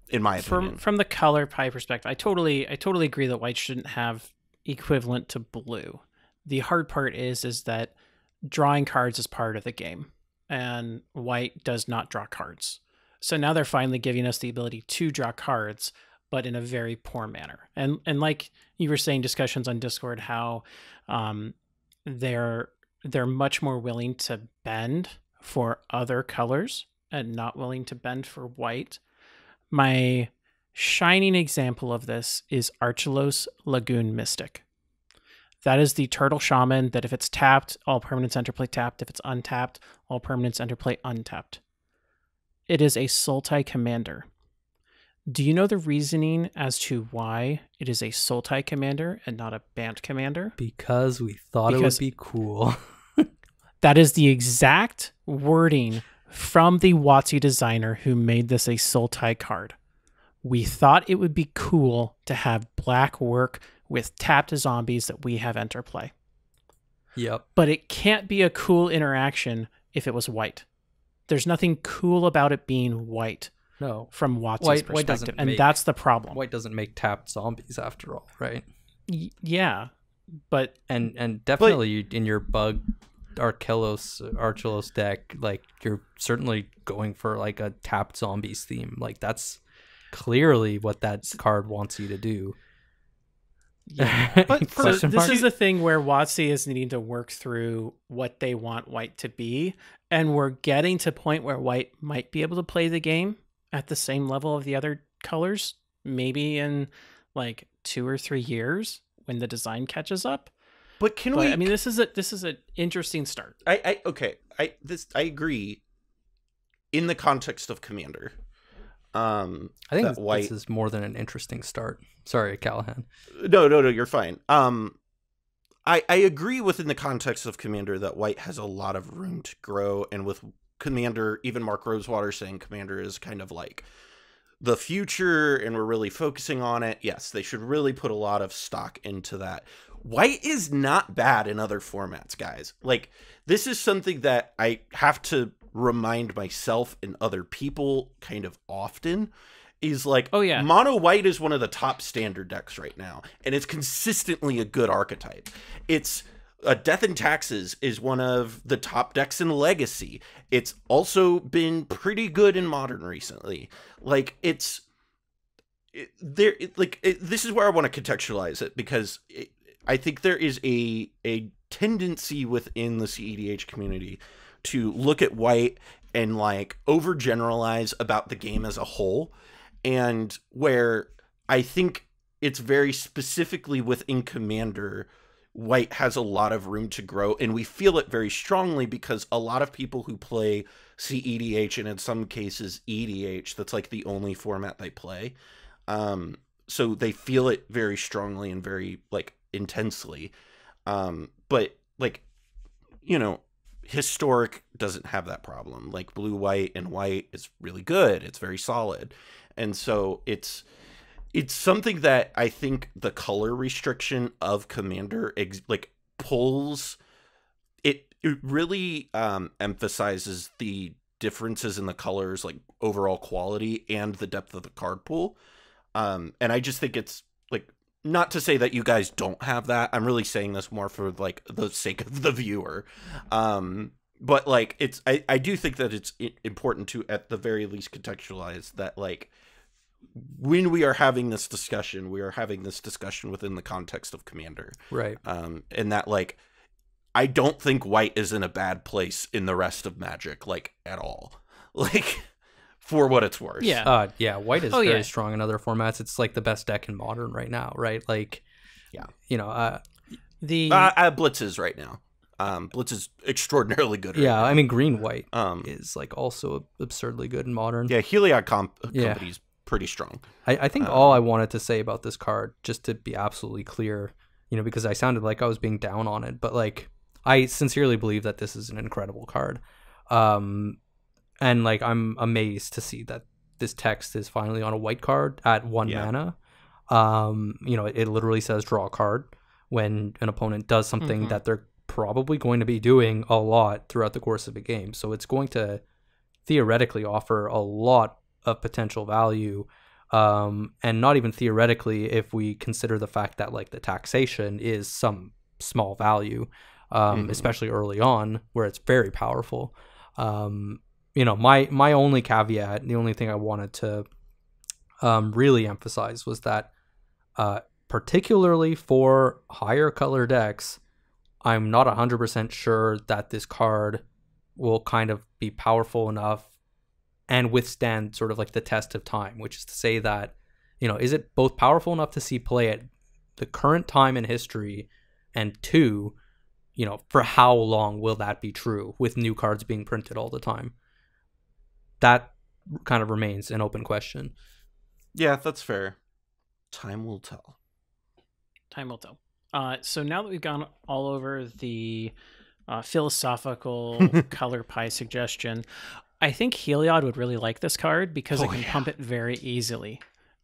in my opinion, from the color pie perspective, I totally agree that white shouldn't have equivalent to blue. The hard part is that drawing cards is part of the game, and white does not draw cards. So now they're finally giving us the ability to draw cards, but in a very poor manner. And like you were saying, discussions on Discord, how they're much more willing to bend for other colors and not willing to bend for white. My shining example of this is Archelos Lagoon Mystic. That is the turtle shaman that if it's tapped, all permanents enter play tapped. If it's untapped, all permanents enter play untapped. It is a Sultai commander. Do you know the reasoning as to why it is a Sultai commander and not a Bant commander? Because we thought it would be cool. That is the exact wording from the WotC designer who made this a Sultai card. We thought it would be cool to have black work with tapped zombies that we have enter play. Yep. But it can't be a cool interaction if it was white. There's nothing cool about it being white. No. From WotC's perspective. And that's the problem. White doesn't make tapped zombies after all, right? Yeah. But and definitely in your bug Archelos deck, like, you're certainly going for like a tapped zombies theme. Like, that's clearly what that card wants you to do. Yeah, but Question this mark? is the thing where WotC is needing to work through what they want white to be, and we're getting to a point where white might be able to play the game at the same level of the other colors, maybe in like 2 or 3 years when the design catches up. But I mean, this is an interesting start. I agree in the context of Commander. I think this is more than an interesting start. Sorry, Callahan. No, you're fine. I agree within the context of Commander that white has a lot of room to grow, and with Commander, even Mark Rosewater saying Commander is kind of like the future and we're really focusing on it. Yes, they should really put a lot of stock into that. White is not bad in other formats, guys. Like, this is something that I have to remind myself and other people kind of often, is like, oh yeah, mono white is one of the top standard decks right now, and it's consistently a good archetype. It's Death and Taxes is one of the top decks in Legacy. It's also been pretty good in Modern recently. Like, this is where I want to contextualize it, because I think there is a tendency within the cEDH community to look at white and like overgeneralize about the game as a whole, and where I think it's very specifically within Commander, white has a lot of room to grow, and we feel it very strongly because a lot of people who play cEDH, and in some cases EDH, that's like the only format they play, so they feel it very strongly and very like intensely, but like, you know, Historic doesn't have that problem. Like, blue, white, and white is really good. It's very solid. And so it's something that I think the color restriction of Commander like pulls it really emphasizes the differences in the colors, like overall quality and the depth of the card pool. And I just think it's like, not to say that you guys don't have that. I'm really saying this more for like the sake of the viewer. But like, I do think that it's important to, at the very least, contextualize that, like, when we are having this discussion, we are having this discussion within the context of Commander. Right. And that, like, I don't think white is in a bad place in the rest of Magic, like, at all. Like, for what it's worth. Yeah. White is very strong in other formats. It's like the best deck in Modern right now, right? Like, yeah. You know, Blitz is right now. Blitz is extraordinarily good. Yeah, now. I mean, green-white is like also absurdly good in Modern. Yeah, Heliod Company's pretty strong. I think all I wanted to say about this card, just to be absolutely clear, you know, because I sounded like I was being down on it, but like, I sincerely believe that this is an incredible card. And like, I'm amazed to see that this text is finally on a white card at 1 mana. You know, it literally says draw a card when an opponent does something that they're probably going to be doing a lot throughout the course of a game. So it's going to theoretically offer a lot of potential value. And not even theoretically, if we consider the fact that like the taxation is some small value, especially early on where it's very powerful. You know, my only caveat, the only thing I wanted to really emphasize was that particularly for higher color decks, I'm not 100% sure that this card will kind of be powerful enough and withstand sort of like the test of time, which is to say that, you know, is it both powerful enough to see play at the current time in history, and two, you know, for how long will that be true with new cards being printed all the time? That kind of remains an open question. Yeah, that's fair. Time will tell. Time will tell. So now that we've gone all over the philosophical color pie suggestion, I think Heliod would really like this card because it can pump it very easily.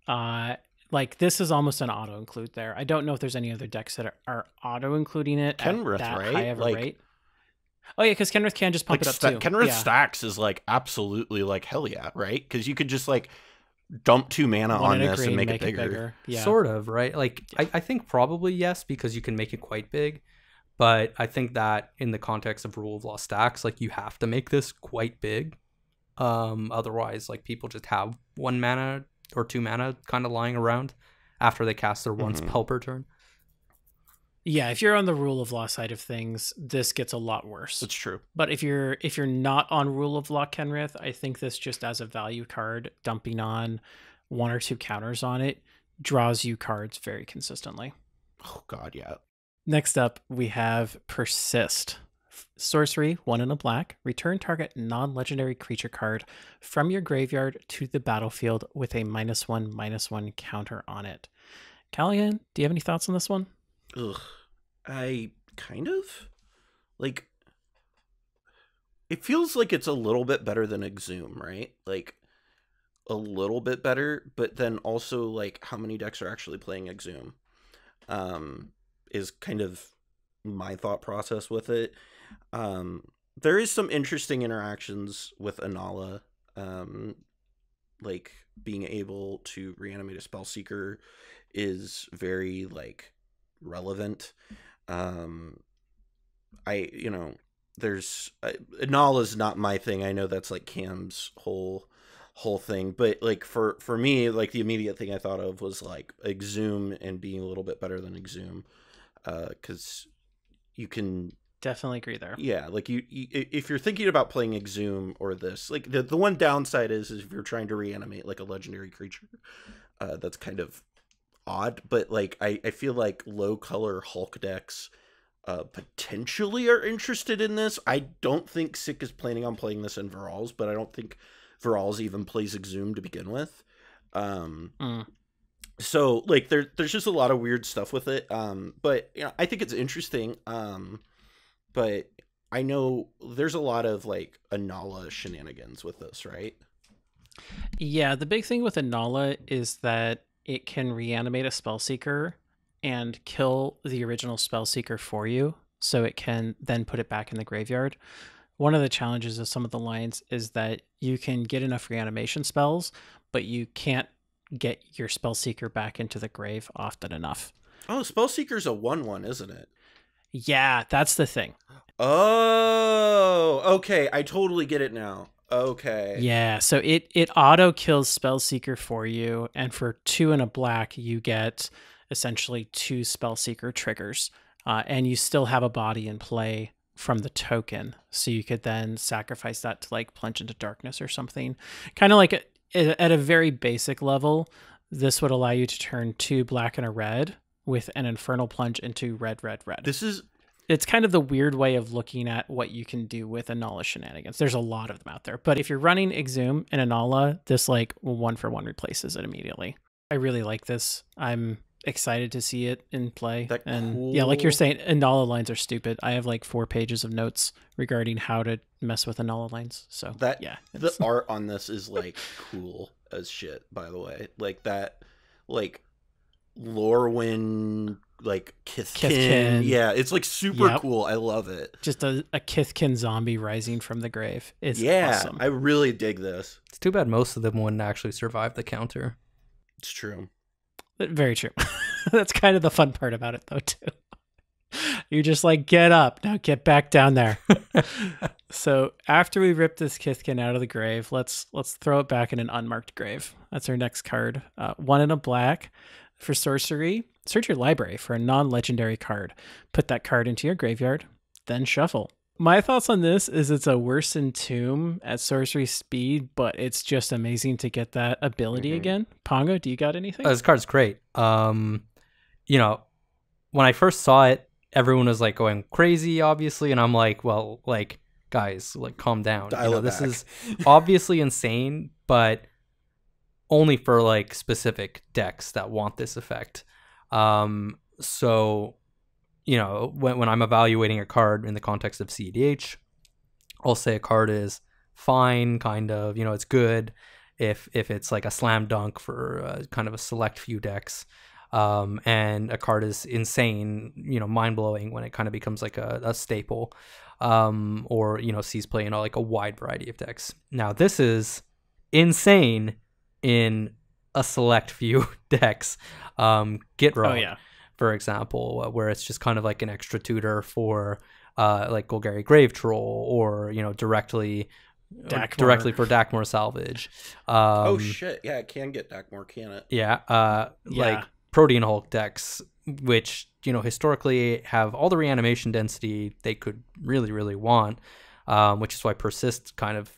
Like, this is almost an auto-include there. I don't know if there's any other decks that are auto-including it Kenrith, at that right? high of a rate. Oh, yeah, because Kenrith can just pump it up, too. Kenrith Stacks is, like, absolutely, like, hell yeah, right? Because you could just, like, dump 2 mana on this and make it bigger. Yeah. Sort of, right? Like, I think probably yes, because you can make it quite big. But I think that in the context of Rule of Law stacks, like, you have to make this quite big. Otherwise, like, people just have 1 mana or 2 mana kind of lying around after they cast their one spell per turn. Yeah, if you're on the rule of law side of things, this gets a lot worse. That's true. But if you're not on rule of law, Kenrith, I think this just as a value card, dumping on 1 or 2 counters on it, draws you cards very consistently. Oh god, yeah. Next up, we have Persist. Sorcery, 1 and a black. Return target non-legendary creature card from your graveyard to the battlefield with a -1/-1 counter on it. Callahan, do you have any thoughts on this one? Ugh. I kind of like, it feels like it's a little bit better than Exhume, right? Like a little bit better, but then also like how many decks are actually playing Exhume is kind of my thought process with it. There is some interesting interactions with Anala, like being able to reanimate a Spellseeker is very like relevant. There's Anala's not my thing. I know that's like Cam's whole thing, but like for me, like the immediate thing I thought of was like Exhume and being a little bit better than Exhume, because you can definitely agree there. Yeah, like you if you're thinking about playing Exhume or this, like the one downside is if you're trying to reanimate like a legendary creature, that's kind of odd. But like I feel like low color Hulk decks potentially are interested in this. I don't think Sick is planning on playing this in Virals, but I don't think Virals even plays Exhume to begin with. So like there's just a lot of weird stuff with it. But you know, I think it's interesting. But I know there's a lot of like Anala shenanigans with this, right? Yeah, the big thing with Anala is that it can reanimate a Spellseeker and kill the original Spellseeker for you, so it can then put it back in the graveyard. One of the challenges of some of the lines is that you can get enough reanimation spells, but you can't get your Spellseeker back into the grave often enough. Oh, Spellseeker's a 1/1, isn't it? Yeah, that's the thing. Oh, okay. I totally get it now. Okay. Yeah, so it auto kills Spellseeker for you, and for 2 and a black, you get essentially 2 Spellseeker triggers, and you still have a body in play from the token, so you could then sacrifice that to like plunge into darkness or something. Kind of like at a very basic level, this would allow you to turn 2 black and a red with an Infernal Plunge into red, red, red. It's kind of the weird way of looking at what you can do with Anala shenanigans. There's a lot of them out there. But if you're running Exhume and Anala, this like 1-for-1 replaces it immediately. I really like this. I'm excited to see it in play. Cool. Yeah, like you're saying, Anala lines are stupid. I have like 4 pages of notes regarding how to mess with Anala lines. So the art on this is like cool as shit, by the way. Like that, like Lorwyn, like Kithkin. Yeah, it's like super cool. I love it. Just a Kithkin zombie rising from the grave. It's awesome. I really dig this. It's too bad most of them wouldn't actually survive the counter. It's true. Very true. That's kind of the fun part about it, though, too. You're just like, get up. Now get back down there. So after we rip this Kithkin out of the grave, let's throw it back in an unmarked grave. That's our next card. 1 and a black. For sorcery, search your library for a non-legendary card. Put that card into your graveyard, then shuffle. My thoughts on this is it's a worse Entomb at sorcery speed, but it's just amazing to get that ability again. Pongo, do you got anything? This card's great. You know, when I first saw it, everyone was like going crazy, obviously, and I'm like, well, like, guys, like, calm down. This is obviously insane, but only for like specific decks that want this effect. So, you know, when I'm evaluating a card in the context of cEDH, I'll say a card is fine, kind of, you know, it's good if it's like a slam dunk for kind of a select few decks. And a card is insane, you know, mind blowing when it kind of becomes like a staple, or, you know, sees play in like a wide variety of decks. Now this is insane in a select few decks. Get Wrong, for example, where it's just kind of like an extra tutor for like Golgari Grave Troll, or, you know, directly directly for Dakmor salvage. Oh shit! Yeah, it can get Dakmor, can it? Yeah, like Protean Hulk decks, which historically have all the reanimation density they could really want, which is why Persist kind of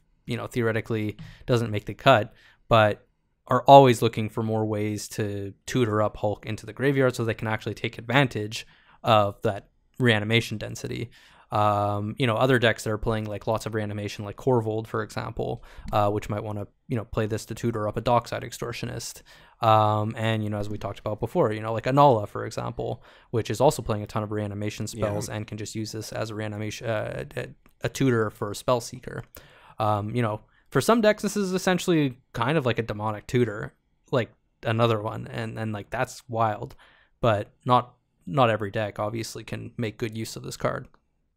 theoretically doesn't make the cut, but are always looking for more ways to tutor up Hulk into the graveyard so they can actually take advantage of that reanimation density. Other decks that are playing like lots of reanimation, like Corvold, for example, which might want to play this to tutor up a Dockside Extortionist. And as we talked about before, like Anala, for example, which is also playing a ton of reanimation spells and can just use this as a reanimation a tutor for a Spellseeker. For some decks, this is essentially kind of like a demonic tutor, like another one, and like that's wild, but not every deck obviously can make good use of this card.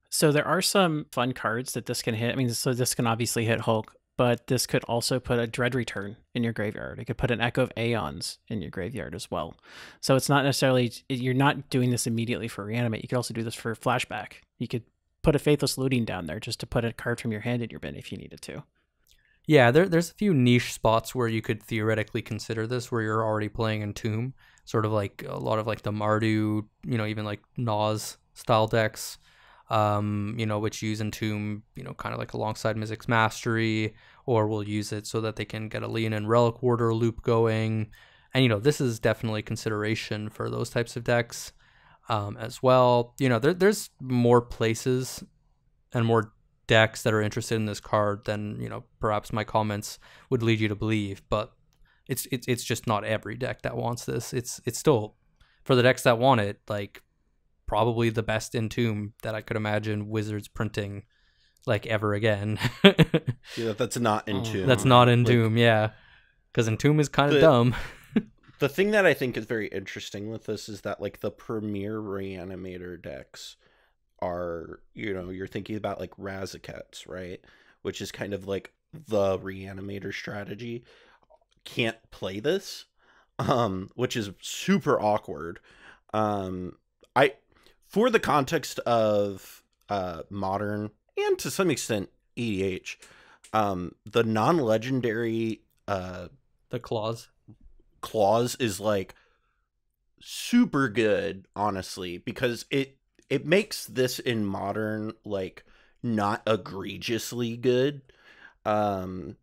So there are some fun cards that this can hit. I mean, so this can obviously hit Hulk, but this could also put a Dread Return in your graveyard. It could put an Echo of Aeons in your graveyard as well. So it's not necessarily, you're not doing this immediately for Reanimate. You could also do this for Flashback. You could put a Faithless Looting down there just to put a card from your hand in your bin if you needed to. Yeah, there's a few niche spots where you could theoretically consider this, where you're already playing Entomb, sort of like a lot of like the Mardu, even like Nas style decks. Which use Entomb, kind of like alongside Mizzix Mastery, or will use it so that they can get a Leon and Relic Warder loop going. And, this is definitely consideration for those types of decks as well. There's more places and more decks that are interested in this card than, perhaps my comments would lead you to believe, but it's just not every deck that wants this. It's still, for the decks that want it, like, probably the best Entomb that I could imagine Wizards printing like ever again. Yeah, that's not Entomb. That's not Entomb, yeah. Because Entomb is kind of dumb. The thing that I think is very interesting with this is that like the premier Reanimator decks are, you're thinking about like Razakets, right? Which is kind of like the Reanimator strategy. Can't play this, which is super awkward. For the context of modern and to some extent EDH, the non-legendary the clause is like super good, honestly, because it makes this in modern like not egregiously good, and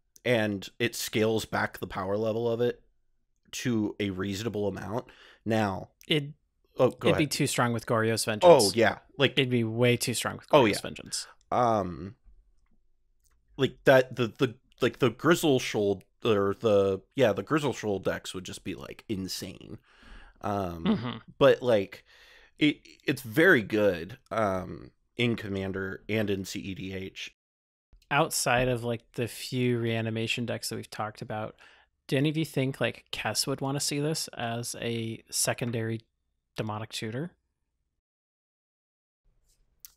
it scales back the power level of it to a reasonable amount. Now it'd ahead. Be too strong with Goryo's Vengeance. Oh yeah, like it'd be way too strong with Goryo's Vengeance. Like that the Grizzle Shoal or the Grizzle Shoal decks would just be like insane. But like it's very good in Commander and in cEDH. Outside of like the few reanimation decks that we've talked about, do any of you think like Kess would want to see this as a secondary demonic tutor?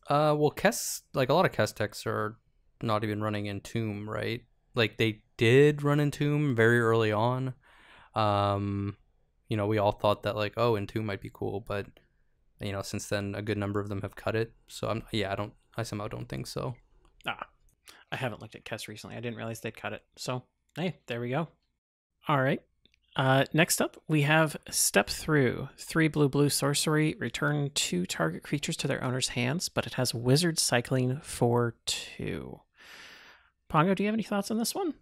Well, Kess, like a lot of Kess decks are not even running Entomb, right? Like they did run Entomb very early on. We all thought that like, oh, Entomb might be cool, but since then a good number of them have cut it. So I somehow don't think so. I haven't looked at Kess recently. I didn't realize they'd cut it. So hey, there we go. All right. Next up, we have Step Through. 3 blue sorcery. Return 2 target creatures to their owner's hands, but it has Wizardcycling for 2. Pongo, do you have any thoughts on this one?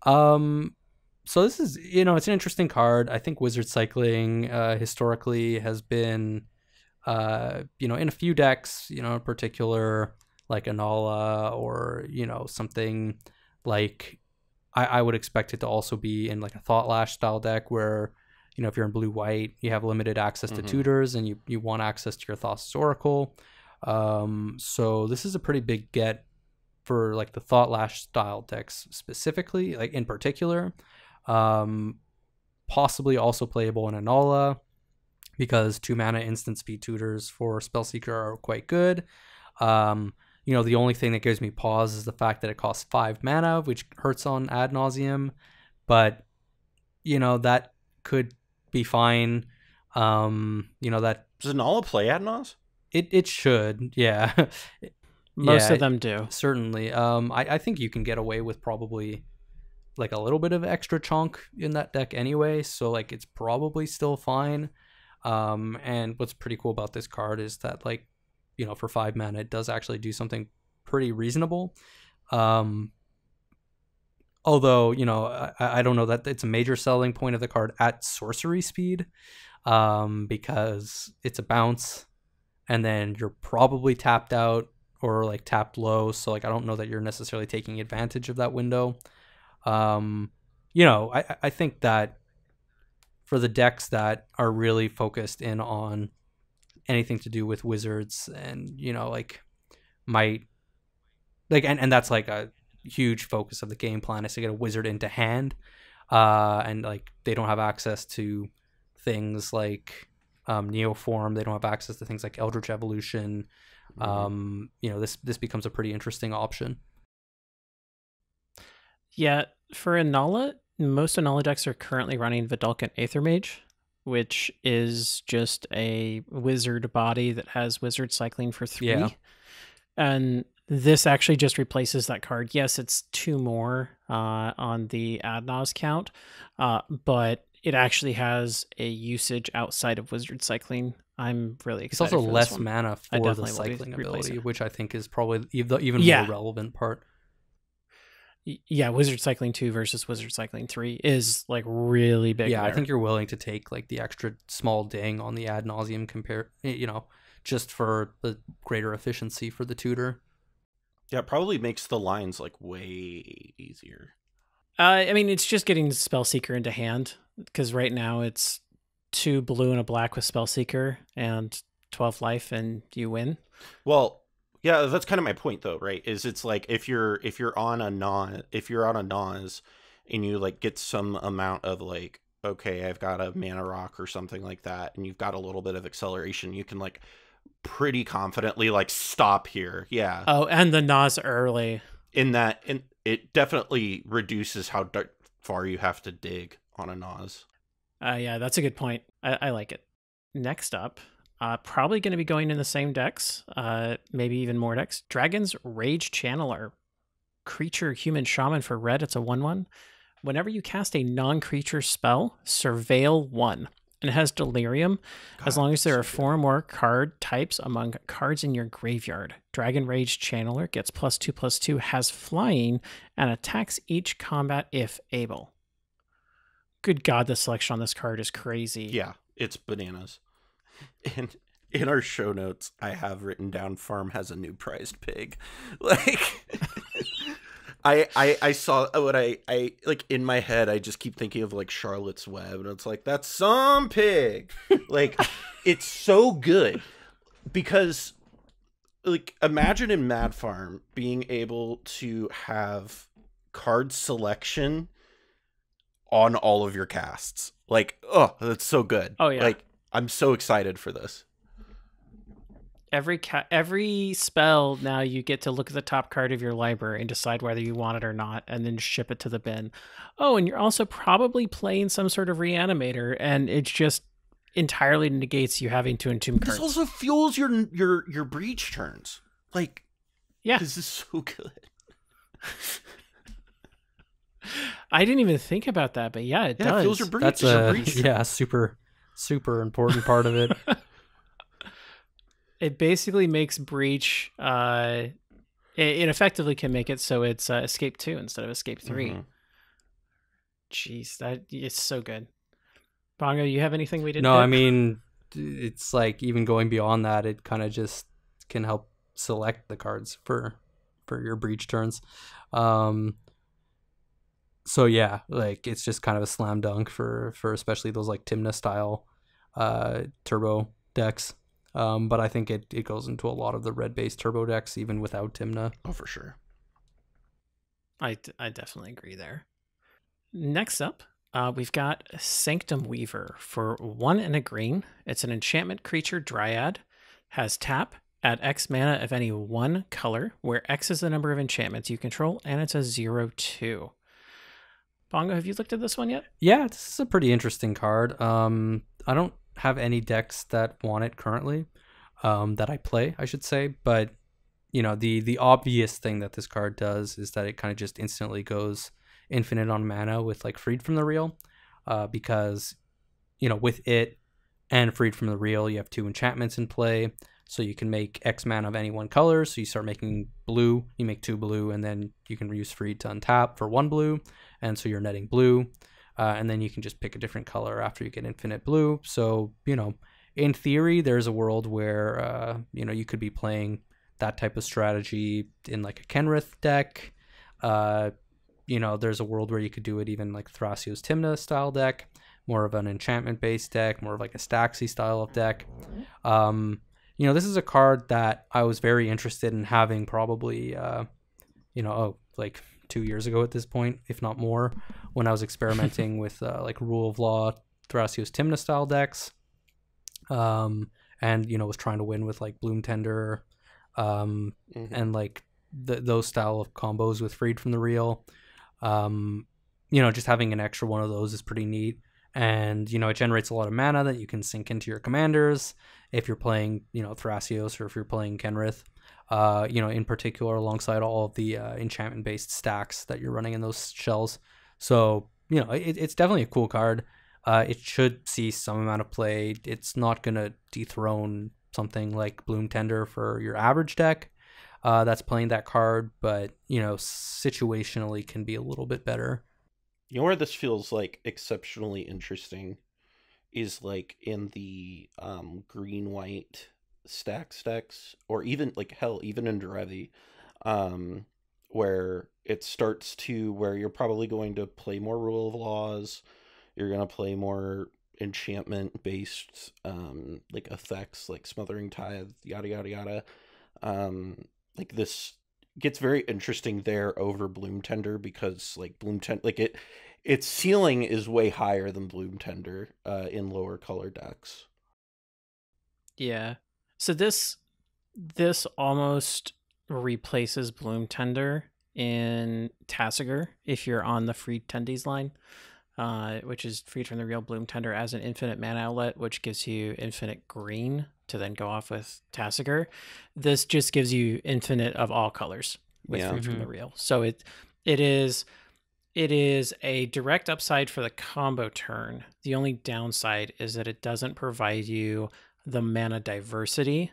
So this is, it's an interesting card. I think Wizardcycling historically has been, in a few decks, in particular, like Anala or, something like... I would expect it to also be in like a Thought Lash style deck where, if you're in blue-white, you have limited access to tutors and you want access to your Thassa's Oracle. So this is a pretty big get for like the Thought Lash style decks specifically, like in particular. Possibly also playable in Anala because 2 mana instant speed tutors for Spellseeker are quite good. The only thing that gives me pause is the fact that it costs 5 mana, which hurts on ad nauseum. But, that could be fine. That does Anala play ad naus? It should, yeah. Most of them do. Certainly. I think you can get away with probably like a little bit of extra chunk in that deck anyway, so like it's probably still fine. And what's pretty cool about this card is that, like, you know, for 5 mana it does actually do something pretty reasonable. Although, you know, I don't know that it's a major selling point of the card at sorcery speed, because it's a bounce and then you're probably tapped out or like tapped low, so like I don't know that you're necessarily taking advantage of that window. You know, I think that for the decks that are really focused in on anything to do with wizards and, you know, like might like and that's like a huge focus of the game plan, is to get a wizard into hand, and like they don't have access to things like Neoform, they don't have access to things like Eldritch Evolution. You know, this becomes a pretty interesting option. Yeah, for Anala, most Anala decks are currently running Vidalcan Aethermage, which is just a wizard body that has Wizardcycling for 3. Yeah. And this actually just replaces that card. Yes, it's 2 more on the ad nos count, but it actually has a usage outside of Wizardcycling. I'm really excited. It's also for less this one. mana for the cycling ability, which I think is probably the even more relevant part. Yeah, Wizardcycling 2 versus Wizardcycling 3 is like really big. Yeah, there. I think you're willing to take like the extra small ding on the ad nauseum compare, you know, just for the greater efficiency for the tutor. Yeah, it probably makes the lines like way easier. I mean, it's just getting Spellseeker into hand, because right now it's 2 blue and a black with Spellseeker and 12 life, and you win. Well, yeah, that's kind of my point though, right? Is it's like if you're on a Nas and you like get some amount of like, okay, I've got a mana rock or something like that, and you've got a little bit of acceleration, you can like pretty confidently like stop here. Yeah. Oh, and the Nas early. In it definitely reduces how far you have to dig on a Nas. Yeah, that's a good point. I like it. Next up, probably going to be going in the same decks, maybe even more decks. Dragon's Rage Channeler. Creature human shaman for red. It's a 1/1. Whenever you cast a non-creature spell, surveil 1. And it has Delirium, as long as there are 4 more card types among cards in your graveyard. Dragon Rage Channeler gets +2/+2, has flying, and attacks each combat if able. Good God, the selection on this card is crazy. Yeah, it's bananas. And in our show notes, I have written down Farm has a new prized pig. Like, I saw what I like in my head. I just keep thinking of like Charlotte's Web, and it's like, that's some pig. Like, it's so good because, like, imagine in Mad Farm being able to have card selection on all of your casts. Like, oh, that's so good. Oh yeah, like I'm so excited for this. Every spell now you get to look at the top card of your library and decide whether you want it or not, and then ship it to the bin. Oh, and you're also probably playing some sort of reanimator, and it just entirely negates you having to entomb cards. This also fuels your breach turns. Like, yeah, this is so good. I didn't even think about that, but yeah, it does. It fuels your breach. That's a super important part of it. It basically makes breach. It effectively can make it so it's escape 2 instead of escape 3. Mm-hmm. Jeez, that it's so good. Pongo, you have anything we didn't? No, hit? I mean, it's like even going beyond that, it kind of just can help select the cards for your breach turns. So yeah, like it's just kind of a slam dunk for especially those like Tymna style turbo decks. But I think it goes into a lot of the red-based turbo decks, even without Tymna. Oh, for sure. I definitely agree there. Next up, we've got Sanctum Weaver for 1 and a green. It's an enchantment creature dryad. Has tap, add X mana of any one color, where X is the number of enchantments you control, and it's a 0/2. Pongo, have you looked at this one yet? Yeah, this is a pretty interesting card. I don't have any decks that want it currently, that I play, I should say, but the obvious thing that this card does is that it kind of just instantly goes infinite on mana with like Freed from the Real, because with it and Freed from the Real, you have 2 enchantments in play, so you can make X mana of any one color. So you start making blue, you make 2 blue, and then you can use Freed to untap for 1 blue, and so you're netting blue, and then you can just pick a different color after you get infinite blue. So in theory, there's a world where you could be playing that type of strategy in like a Kenrith deck. There's a world where you could do it even like Thrasios Tymna style deck, more of an enchantment based deck, more of like a Staxy style of deck. This is a card that I was very interested in having probably like 2 years ago at this point, if not more, when I was experimenting with like Rule of Law Thrasios Tymna style decks, and was trying to win with like Bloom Tender, and like those style of combos with Freed from the Real. Just having an extra one of those is pretty neat, and it generates a lot of mana that you can sink into your commanders if you're playing Thrasios, or if you're playing Kenrith, in particular, alongside all of the enchantment based stacks that you're running in those shells. So it's definitely a cool card. It should see some amount of play. It's not gonna dethrone something like Bloom Tender for your average deck that's playing that card, but situationally can be a little bit better. Where this feels like exceptionally interesting is like in the green white stacks, or even like hell, even in Derevi, where it starts to where you're probably going to play more Rule of Laws, you're going to play more enchantment based like effects like Smothering Tithe, yada yada yada. Like this gets very interesting there over Bloom Tender, because like Bloom Tender, like its ceiling is way higher than Bloom Tender in lower color decks. Yeah. So this almost replaces Bloom Tender in Taxiger if you're on the Freed Tendies line, which is Freed from the Real Bloom Tender as an infinite mana outlet, which gives you infinite green to then go off with Taxiger. This just gives you infinite of all colors with Freed from the Real. So it is a direct upside for the combo turn. The only downside is that it doesn't provide you the mana diversity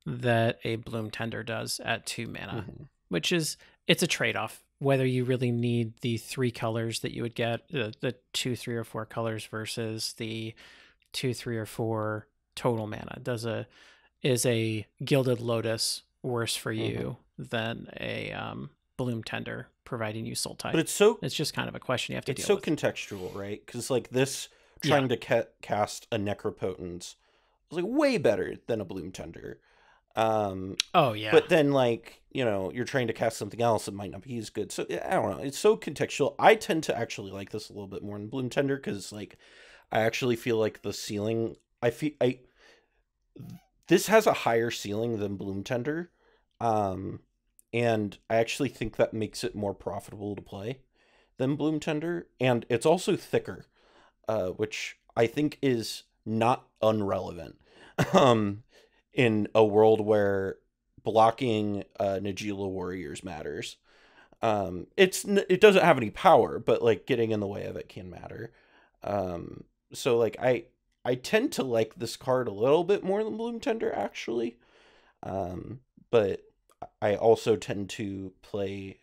that a Bloom Tender does at 2 mana, which is, it's a trade-off, whether you really need the 3 colors that you would get, the 2, 3, or 4 colors versus the 2, 3, or 4 total mana. Is a Gilded Lotus worse for you than a Bloom Tender providing you Soul Tide? But it's just kind of a question you have to deal with. It's so contextual, right? Because like this, trying to cast a Necropotence was like way better than a Bloom Tender. But then like you're trying to cast something else that might not be as good. So I don't know. It's so contextual. I tend to actually like this a little bit more than Bloom Tender, because like I actually feel like the ceiling. This has a higher ceiling than Bloom Tender, and I actually think that makes it more profitable to play than Bloom Tender, and it's also thicker, which I think is not unrelevant. In a world where blocking Najeela Warriors matters. It doesn't have any power, but like getting in the way of it can matter. So like I tend to like this card a little bit more than Bloom Tender actually. But I also tend to play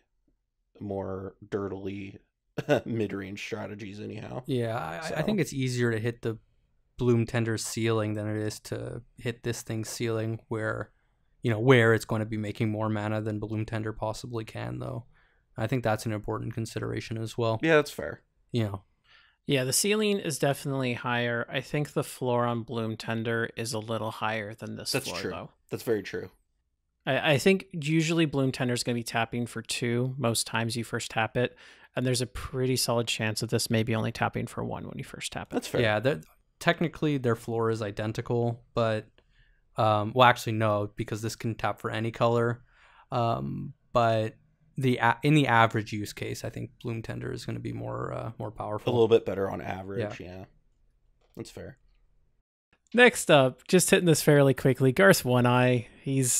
more dirtily mid-range strategies anyhow. Yeah, I think it's easier to hit the Bloom Tender's ceiling than it is to hit this thing's ceiling, where it's going to be making more mana than Bloom Tender possibly can, though. I think that's an important consideration as well. Yeah, that's fair. Yeah, the ceiling is definitely higher. I think the floor on Bloom Tender is a little higher than this floor, though. That's very true. I think usually Bloom Tender is going to be tapping for 2 most times you first tap it, and there's a pretty solid chance that this may be only tapping for 1 when you first tap it. That's fair. Yeah, technically their floor is identical, but well, actually no, because this can tap for any color. But in the average use case, I think Bloom Tender is going to be more powerful. A little bit better on average, yeah. That's fair. Next up, just hitting this fairly quickly, Garth One Eye. He's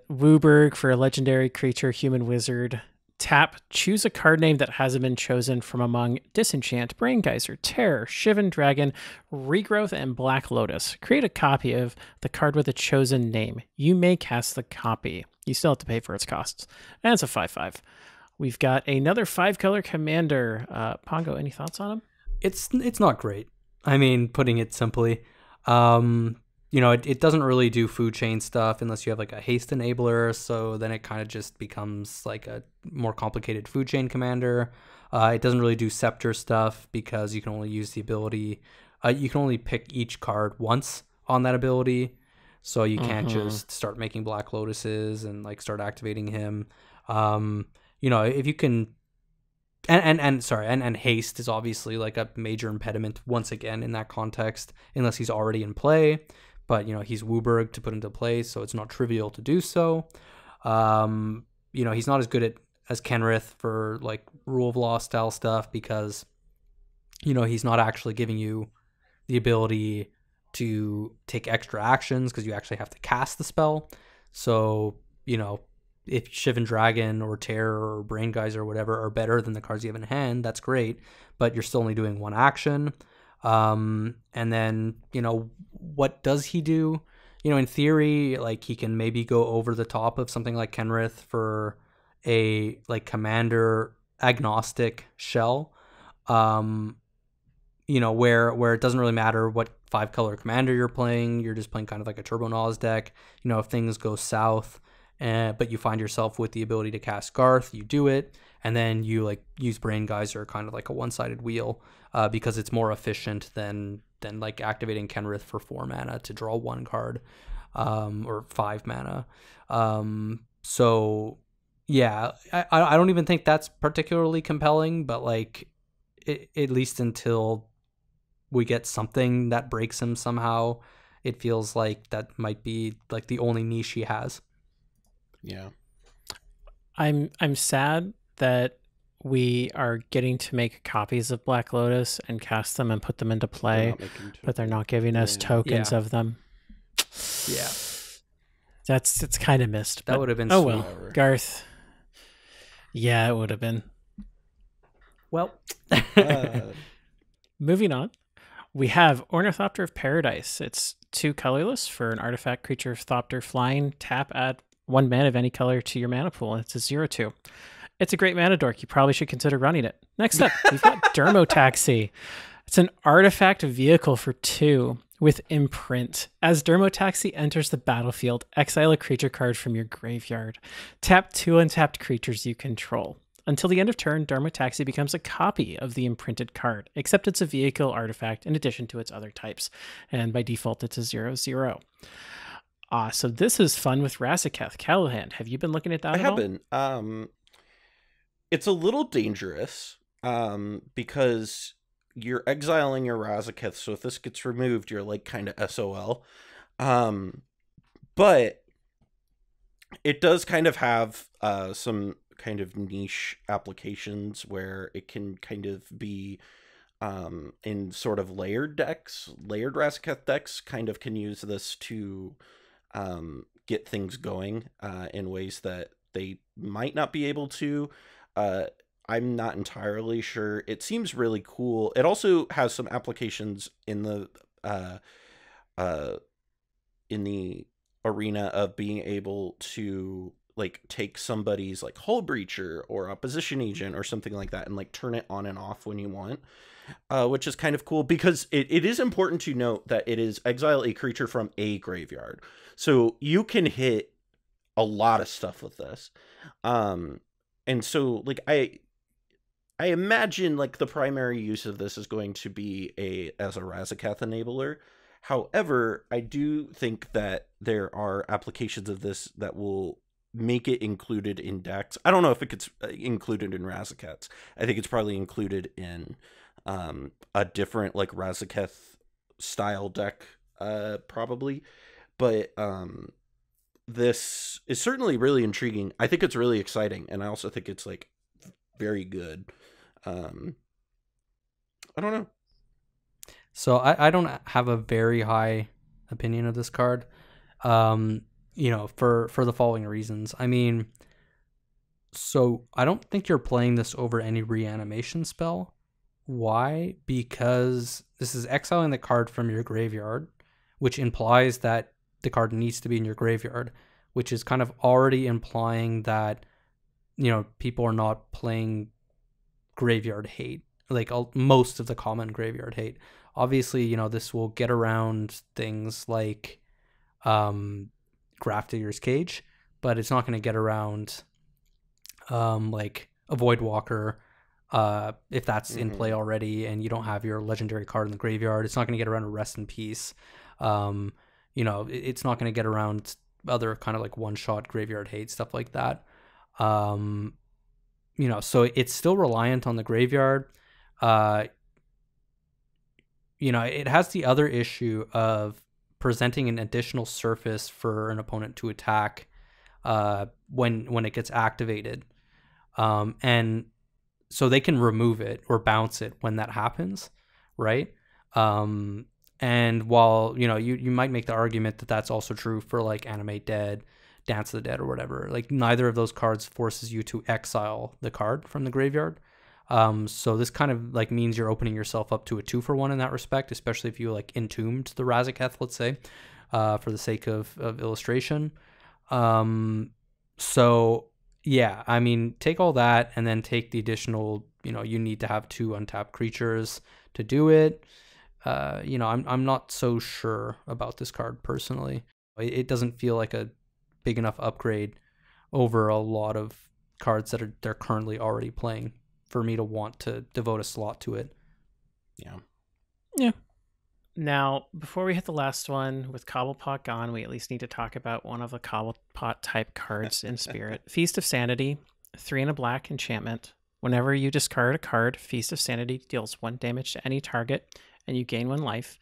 Wooburg for a legendary creature, human wizard. Tap, choose a card name that hasn't been chosen from among Disenchant, Brain Geyser, Terror, Shivan Dragon, Regrowth, and Black Lotus. Create a copy of the card with a chosen name. You may cast the copy. You still have to pay for its costs. And it's a 5/5. We've got another 5-color commander. Pongo, any thoughts on him? It's not great. I mean, putting it simply. It doesn't really do food chain stuff unless you have like a haste enabler, so then it kind of just becomes like a more complicated food chain commander. It doesn't really do scepter stuff because you can only use the ability, you can only pick each card once on that ability, so you can't just start making Black Lotuses and like start activating him. If you can, and haste is obviously like a major impediment once again in that context, unless he's already in play. But he's Wooburg to put into play, so it's not trivial to do so. He's not as good as Kenrith for like rule of law style stuff because he's not actually giving you the ability to take extra actions because you actually have to cast the spell. So if Shivan Dragon or Terror or Brain Geyser or whatever are better than the cards you have in hand, that's great, but you're still only doing one action. And then, what does he do? In theory, like he can maybe go over the top of something like Kenrith for a like commander agnostic shell. Where it doesn't really matter what 5-color commander you're playing. You're just playing kind of like a Turbo Naz deck. If things go south, but you find yourself with the ability to cast Garth, you do it, and then you like use Brain Geyser, kind of like a one-sided wheel, because it's more efficient than like activating Kenrith for 4 mana to draw 1 card, or 5 mana. So yeah, I don't even think that's particularly compelling, but like at least until we get something that breaks him somehow, it feels like that might be like the only niche he has. Yeah. I'm sad that we are getting to make copies of Black Lotus and cast them and put them into play, but they're not giving us tokens of them. Yeah. It's kind of missed. That would have been sweet. Well, Garth. Yeah, it would have been. Well, moving on. We have Ornithopter of Paradise. It's 2 colorless for an artifact creature Thopter flying. Tap, add 1 mana of any color to your mana pool. It's a 0/2. It's a great mana dork. You probably should consider running it. Next up, we've got Dermotaxi. It's an artifact vehicle for 2 with imprint. As Dermotaxi enters the battlefield, exile a creature card from your graveyard. Tap 2 untapped creatures you control. Until the end of turn, Dermotaxi becomes a copy of the imprinted card, except it's a vehicle artifact in addition to its other types. And by default, it's a 0/0. So this is fun with Razaketh. Callahan, have you been looking at that at all? I have been. It's a little dangerous because you're exiling your Razaketh, so if this gets removed, you're like kind of SOL. But it does kind of have some kind of niche applications where it can kind of be in sort of layered decks. Layered Razaketh decks kind of can use this to get things going in ways that they might not be able to. I'm not entirely sure. It seems really cool. It also has some applications in the arena of being able to like take somebody's like Hull Breacher or Opposition Agent or something like that and like turn it on and off when you want, which is kind of cool because it is important to note that it is exile a creature from a graveyard. So you can hit a lot of stuff with this. And so like I imagine like the primary use of this is going to be as a Razaketh enabler. However, I do think that there are applications of this that will make it included in decks. I don't know if it gets included in Razakeths. I think it's probably included in a different like Razaketh style deck probably. But this is certainly really intriguing. I think it's really exciting, and I also think it's like very good. I don't know. So I don't have a very high opinion of this card. You know, for the following reasons. I mean, so I don't think you're playing this over any reanimation spell. Why? Because this is exiling the card from your graveyard, which implies that the card needs to be in your graveyard, which is kind of already implying that, you know, people are not playing graveyard hate, like most of the common graveyard hate. Obviously, you know, this will get around things like Grafdigger's Cage, but it's not going to get around like a Voidwalker if that's in play already and you don't have your legendary card in the graveyard. It's not going to get around a Rest in Peace. You know, it's not going to get around other kind of like one-shot graveyard hate, stuff like that. You know, so it's still reliant on the graveyard. You know, it has the other issue of presenting an additional surface for an opponent to attack when it gets activated. And so they can remove it or bounce it when that happens, right? And while, you know, you might make the argument that that's also true for like Animate Dead, Dance of the Dead, or whatever. Like neither of those cards forces you to exile the card from the graveyard. So this kind of like means you're opening yourself up to a 2-for-1 in that respect, especially if you like entombed the Razaketh, let's say, for the sake of illustration. So yeah, I mean, take all that and then take the additional, you know, you need to have 2 untapped creatures to do it. You know, I'm not so sure about this card personally. It doesn't feel like a big enough upgrade over a lot of cards that they're currently already playing for me to want to devote a slot to it. Yeah. Now, before we hit the last one, with Cobblepott gone, we at least need to talk about one of the Cobblepott type cards in Spirit. Feast of Sanity, 3 and a black enchantment. Whenever you discard a card, Feast of Sanity deals 1 damage to any target, and you gain 1 life.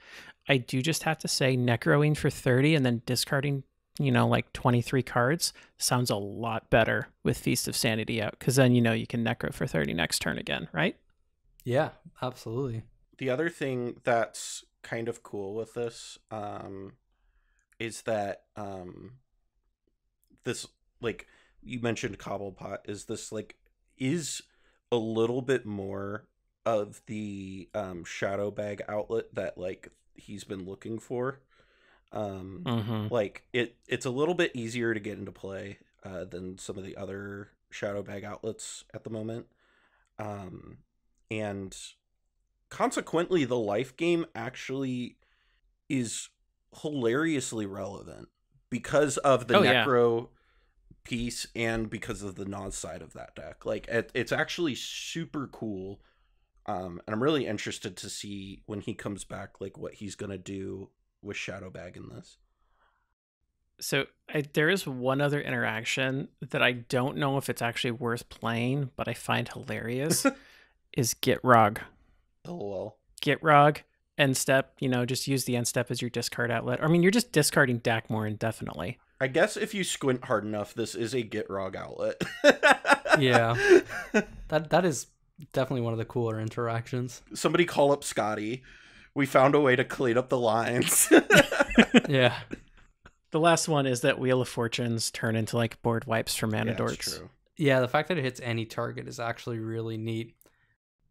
I do just have to say, necroing for 30 and then discarding, you know, like 23 cards sounds a lot better with Feast of Sanity out, because then, you know, you can necro for 30 next turn again, right? Yeah, absolutely. The other thing that's kind of cool with this is that this, like you mentioned, Cobblepot is this like is a little bit more of the shadow bag outlet that like he's been looking for. Like it's a little bit easier to get into play than some of the other shadow bag outlets at the moment, and consequently the life game actually is hilariously relevant because of the necro piece and because of the Nas side of that deck. Like it's actually super cool, and I'm really interested to see when he comes back like what he's gonna do with Shadowbag in this. So there is one other interaction that I don't know if it's actually worth playing, but I find hilarious is Get Rog. LOL. Get Rog, end step, you know, just use the end step as your discard outlet. I mean, you're just discarding deck more indefinitely. I guess if you squint hard enough, this is a Get Rog outlet. Yeah. That is definitely one of the cooler interactions. Somebody call up Scotty. We found a way to clean up the lines. Yeah. The last one is that Wheel of Fortunes turn into like board wipes for mana dorks. True. Yeah, the fact that it hits any target is actually really neat.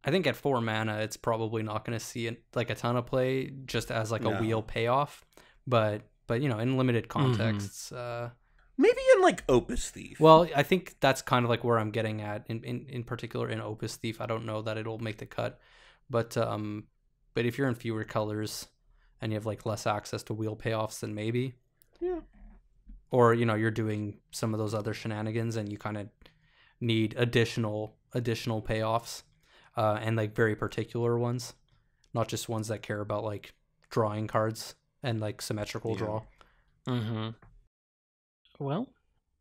I think at 4 mana, it's probably not going to see like a ton of play just as like a wheel payoff, but you know, in limited contexts, maybe in like Opus Thief. Well, I think that's kind of like where I'm getting at. In particular, in Opus Thief, I don't know that it'll make the cut, but if you're in fewer colors and you have like less access to wheel payoffs, then maybe, yeah. Or you know, you're doing some of those other shenanigans and you kind of need additional payoffs. And like very particular ones, not just ones that care about like drawing cards and like symmetrical draw. Well,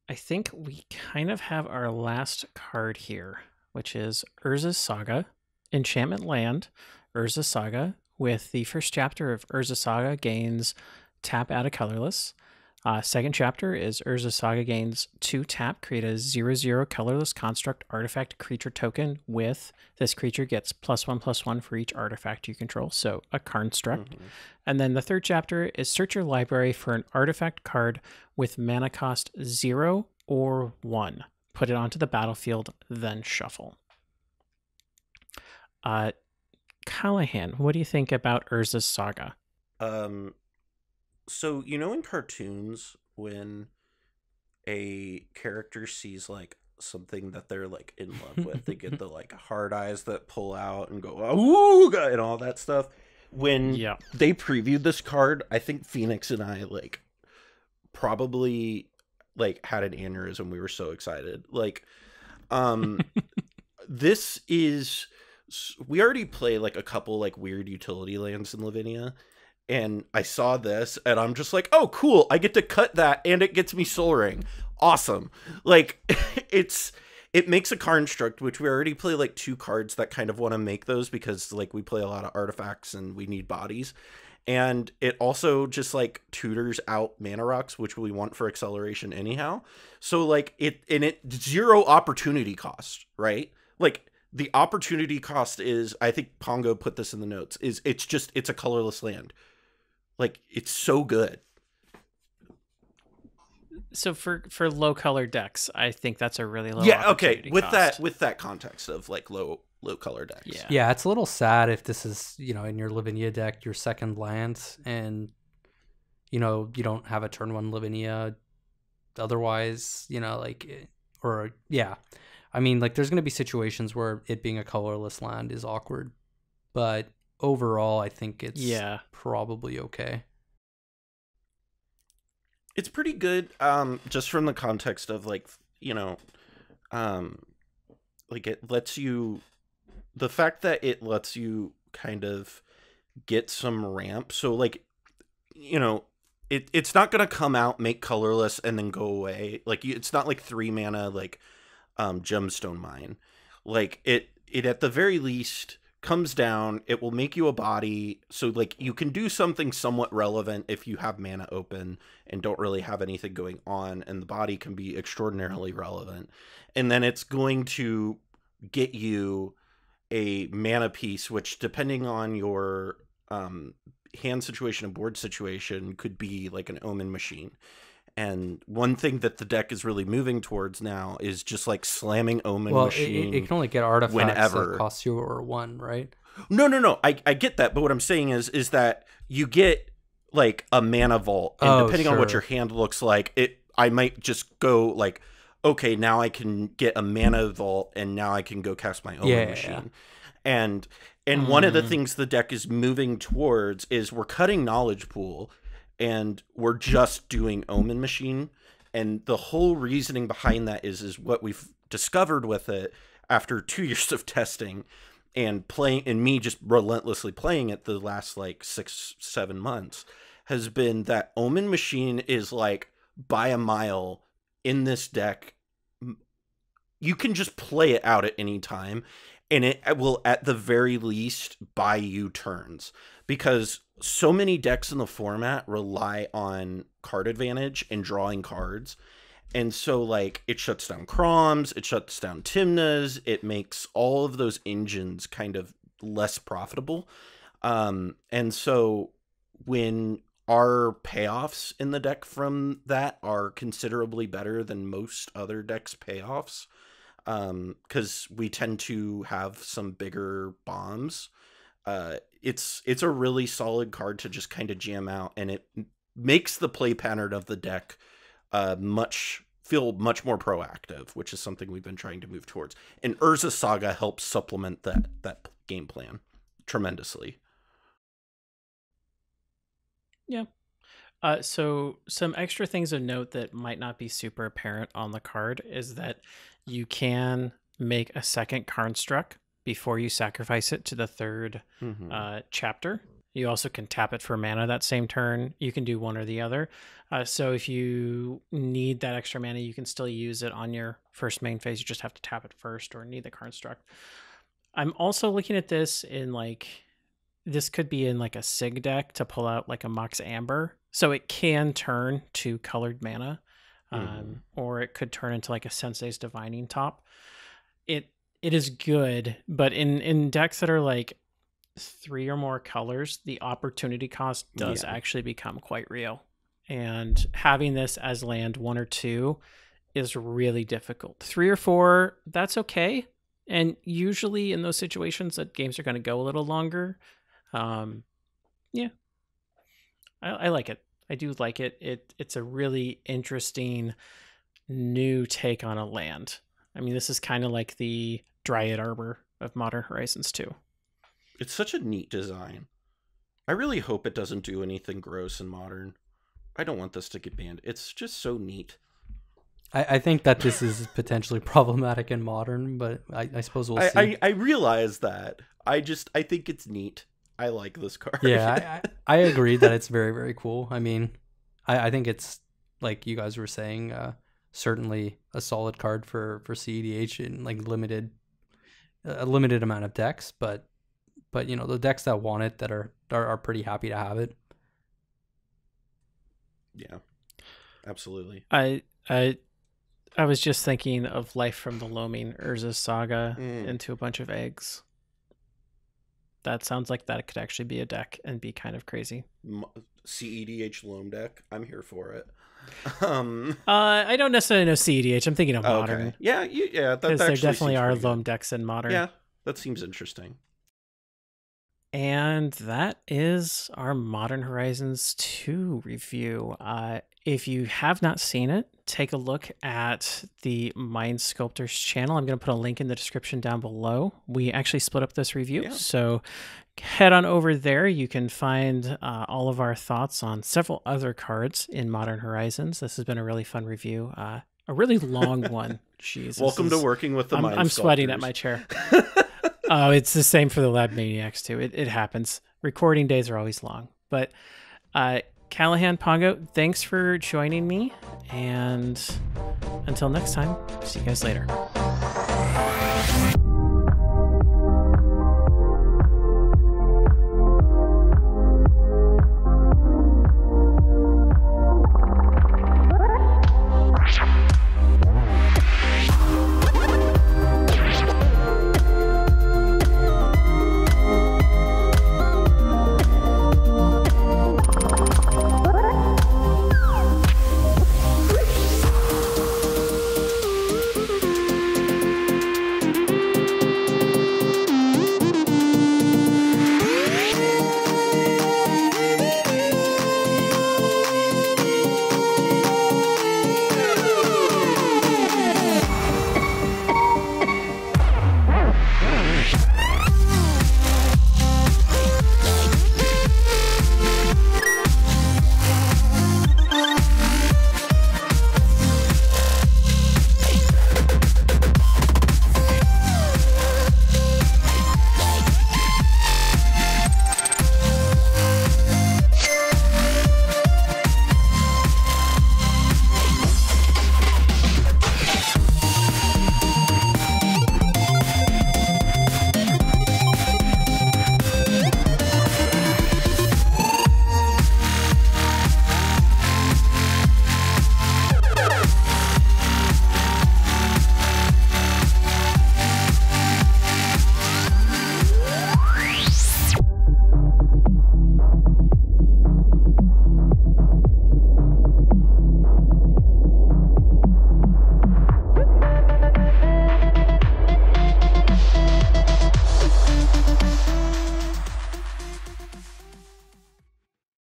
I think we kind of have our last card here, which is Urza's Saga, Enchantment Land. Urza Saga, with the first chapter of Urza Saga, gains tap, add a colorless. Second chapter is Urza Saga gains 2 tap, create a 0/0 colorless construct artifact creature token with this creature gets +1/+1 for each artifact you control, so a construct. And then the third chapter is search your library for an artifact card with mana cost 0 or 1. Put it onto the battlefield, then shuffle. Callahan, what do you think about Urza's Saga? So, you know, in cartoons, when a character sees like something that they're like in love with, they get the like hard eyes that pull out and go, "Ooh," and all that stuff. When they previewed this card, I think Phoenix and I like probably like had an aneurysm. We were so excited. Like, this is, we already play like a couple like weird utility lands in Lavinia. And I saw this, and I'm just like, oh, cool. I get to cut that, and it gets me Soul Ring. Awesome. Like, it makes a construct, which we already play, like, 2 cards that kind of want to make those because, like, we play a lot of artifacts, and we need bodies. And it also just, like, tutors out mana rocks, which we want for acceleration anyhow. So, like, it 0 opportunity cost, right? Like, the opportunity cost is, I think Pongo put this in the notes, is it's a colorless land. Like, it's so good. So for low color decks, I think that's a really low. Yeah, okay. Cost. With that context of like low color decks. Yeah, it's a little sad if this is, you know, in your Lavinia deck, your second land, and you know, you don't have a turn 1 Lavinia otherwise, you know, like, or yeah. I mean, like, there's going to be situations where it being a colorless land is awkward, but overall, I think it's probably okay. It's pretty good, just from the context of, like, you know, like, it lets you, the fact that it lets you kind of get some ramp. So, like, you know, it's not going to come out, make colorless, and then go away. Like, it's not like 3 mana, like, Gemstone Mine. Like, it at the very least comes down, it will make you a body, so like you can do something somewhat relevant if you have mana open and don't really have anything going on, and the body can be extraordinarily relevant. And then it's going to get you a mana piece, which depending on your hand situation and board situation could be like an Omen Machine. And one thing that the deck is really moving towards now is just like slamming Omen Machine. It can only get artifacts whenever. that cost you or 1, right? No. I get that, but what I'm saying is that you get like a mana vault, and depending on what your hand looks like, I might just go like, okay, now I can get a mana vault, and now I can go cast my Omen Machine. And one of the things the deck is moving towards is we're cutting Knowledge Pool, and we're just doing Omen Machine. And the whole reasoning behind that is what we've discovered with it after 2 years of testing and playing, and me just relentlessly playing it the last like 6-7 months, has been that Omen Machine is like by a mile in this deck. You can just play it out at any time, and it will at the very least buy you turns, because so many decks in the format rely on card advantage and drawing cards. And so, like, it shuts down Kroms, it shuts down Tymnas, it makes all of those engines kind of less profitable. And so when our payoffs in the deck from that are considerably better than most other decks' payoffs, because we tend to have some bigger bombs, it's a really solid card to just kind of jam out, and it makes the play pattern of the deck feel much more proactive, which is something we've been trying to move towards. And Urza Saga helps supplement that game plan tremendously. Yeah. So some extra things of note that might not be super apparent on the card is that you can make a second construct before you sacrifice it to the third chapter. You also can tap it for mana that same turn. You can do one or the other. So if you need that extra mana, you can still use it on your first main phase. You just have to tap it first or need the construct. I'm also looking at this in like this could be in like a Sig deck to pull out like a Mox Amber. So it can turn to colored mana, or it could turn into like a Sensei's Divining Top. It is good, but in decks that are like 3 or more colors, the opportunity cost does actually become quite real. And having this as land 1 or 2 is really difficult. 3 or 4, that's okay. And usually in those situations that games are going to go a little longer. I like it. I do like it. It's a really interesting new take on a land. I mean, this is kind of like the Dryad Arbor of Modern Horizons 2. It's such a neat design. I really hope it doesn't do anything gross in Modern. I don't want this to get banned. It's just so neat. I think that this is potentially problematic in Modern, but I suppose we'll see. I realize that. I think it's neat. I like this card. Yeah, I agree that it's very, very cool. I mean, I think it's, like you guys were saying, certainly a solid card for cEDH in like a limited amount of decks, but you know, the decks that want it that are pretty happy to have it. Yeah, absolutely. I was just thinking of Life from the Loaming, Urza's Saga into a bunch of eggs. That sounds like that could actually be a deck and be kind of crazy. cEDH Loam deck. I'm here for it. I don't necessarily know cEDH. I'm thinking of Modern. Okay. Yeah. Because there definitely are Loam decks in Modern. Yeah, that seems interesting. And that is our Modern Horizons 2 review. If you have not seen it, take a look at the Mind Sculptors channel. I'm going to put a link in the description down below. We actually split up this review, so head on over there. You can find all of our thoughts on several other cards in Modern Horizons. This has been a really fun review. A really long one. Jeez, Welcome to working with the Mind Sculptors. I'm sweating at my chair. Oh, it's the same for the Lab Maniacs too. It happens. Recording days are always long. But Callahan, Pongo, thanks for joining me. And until next time, see you guys later.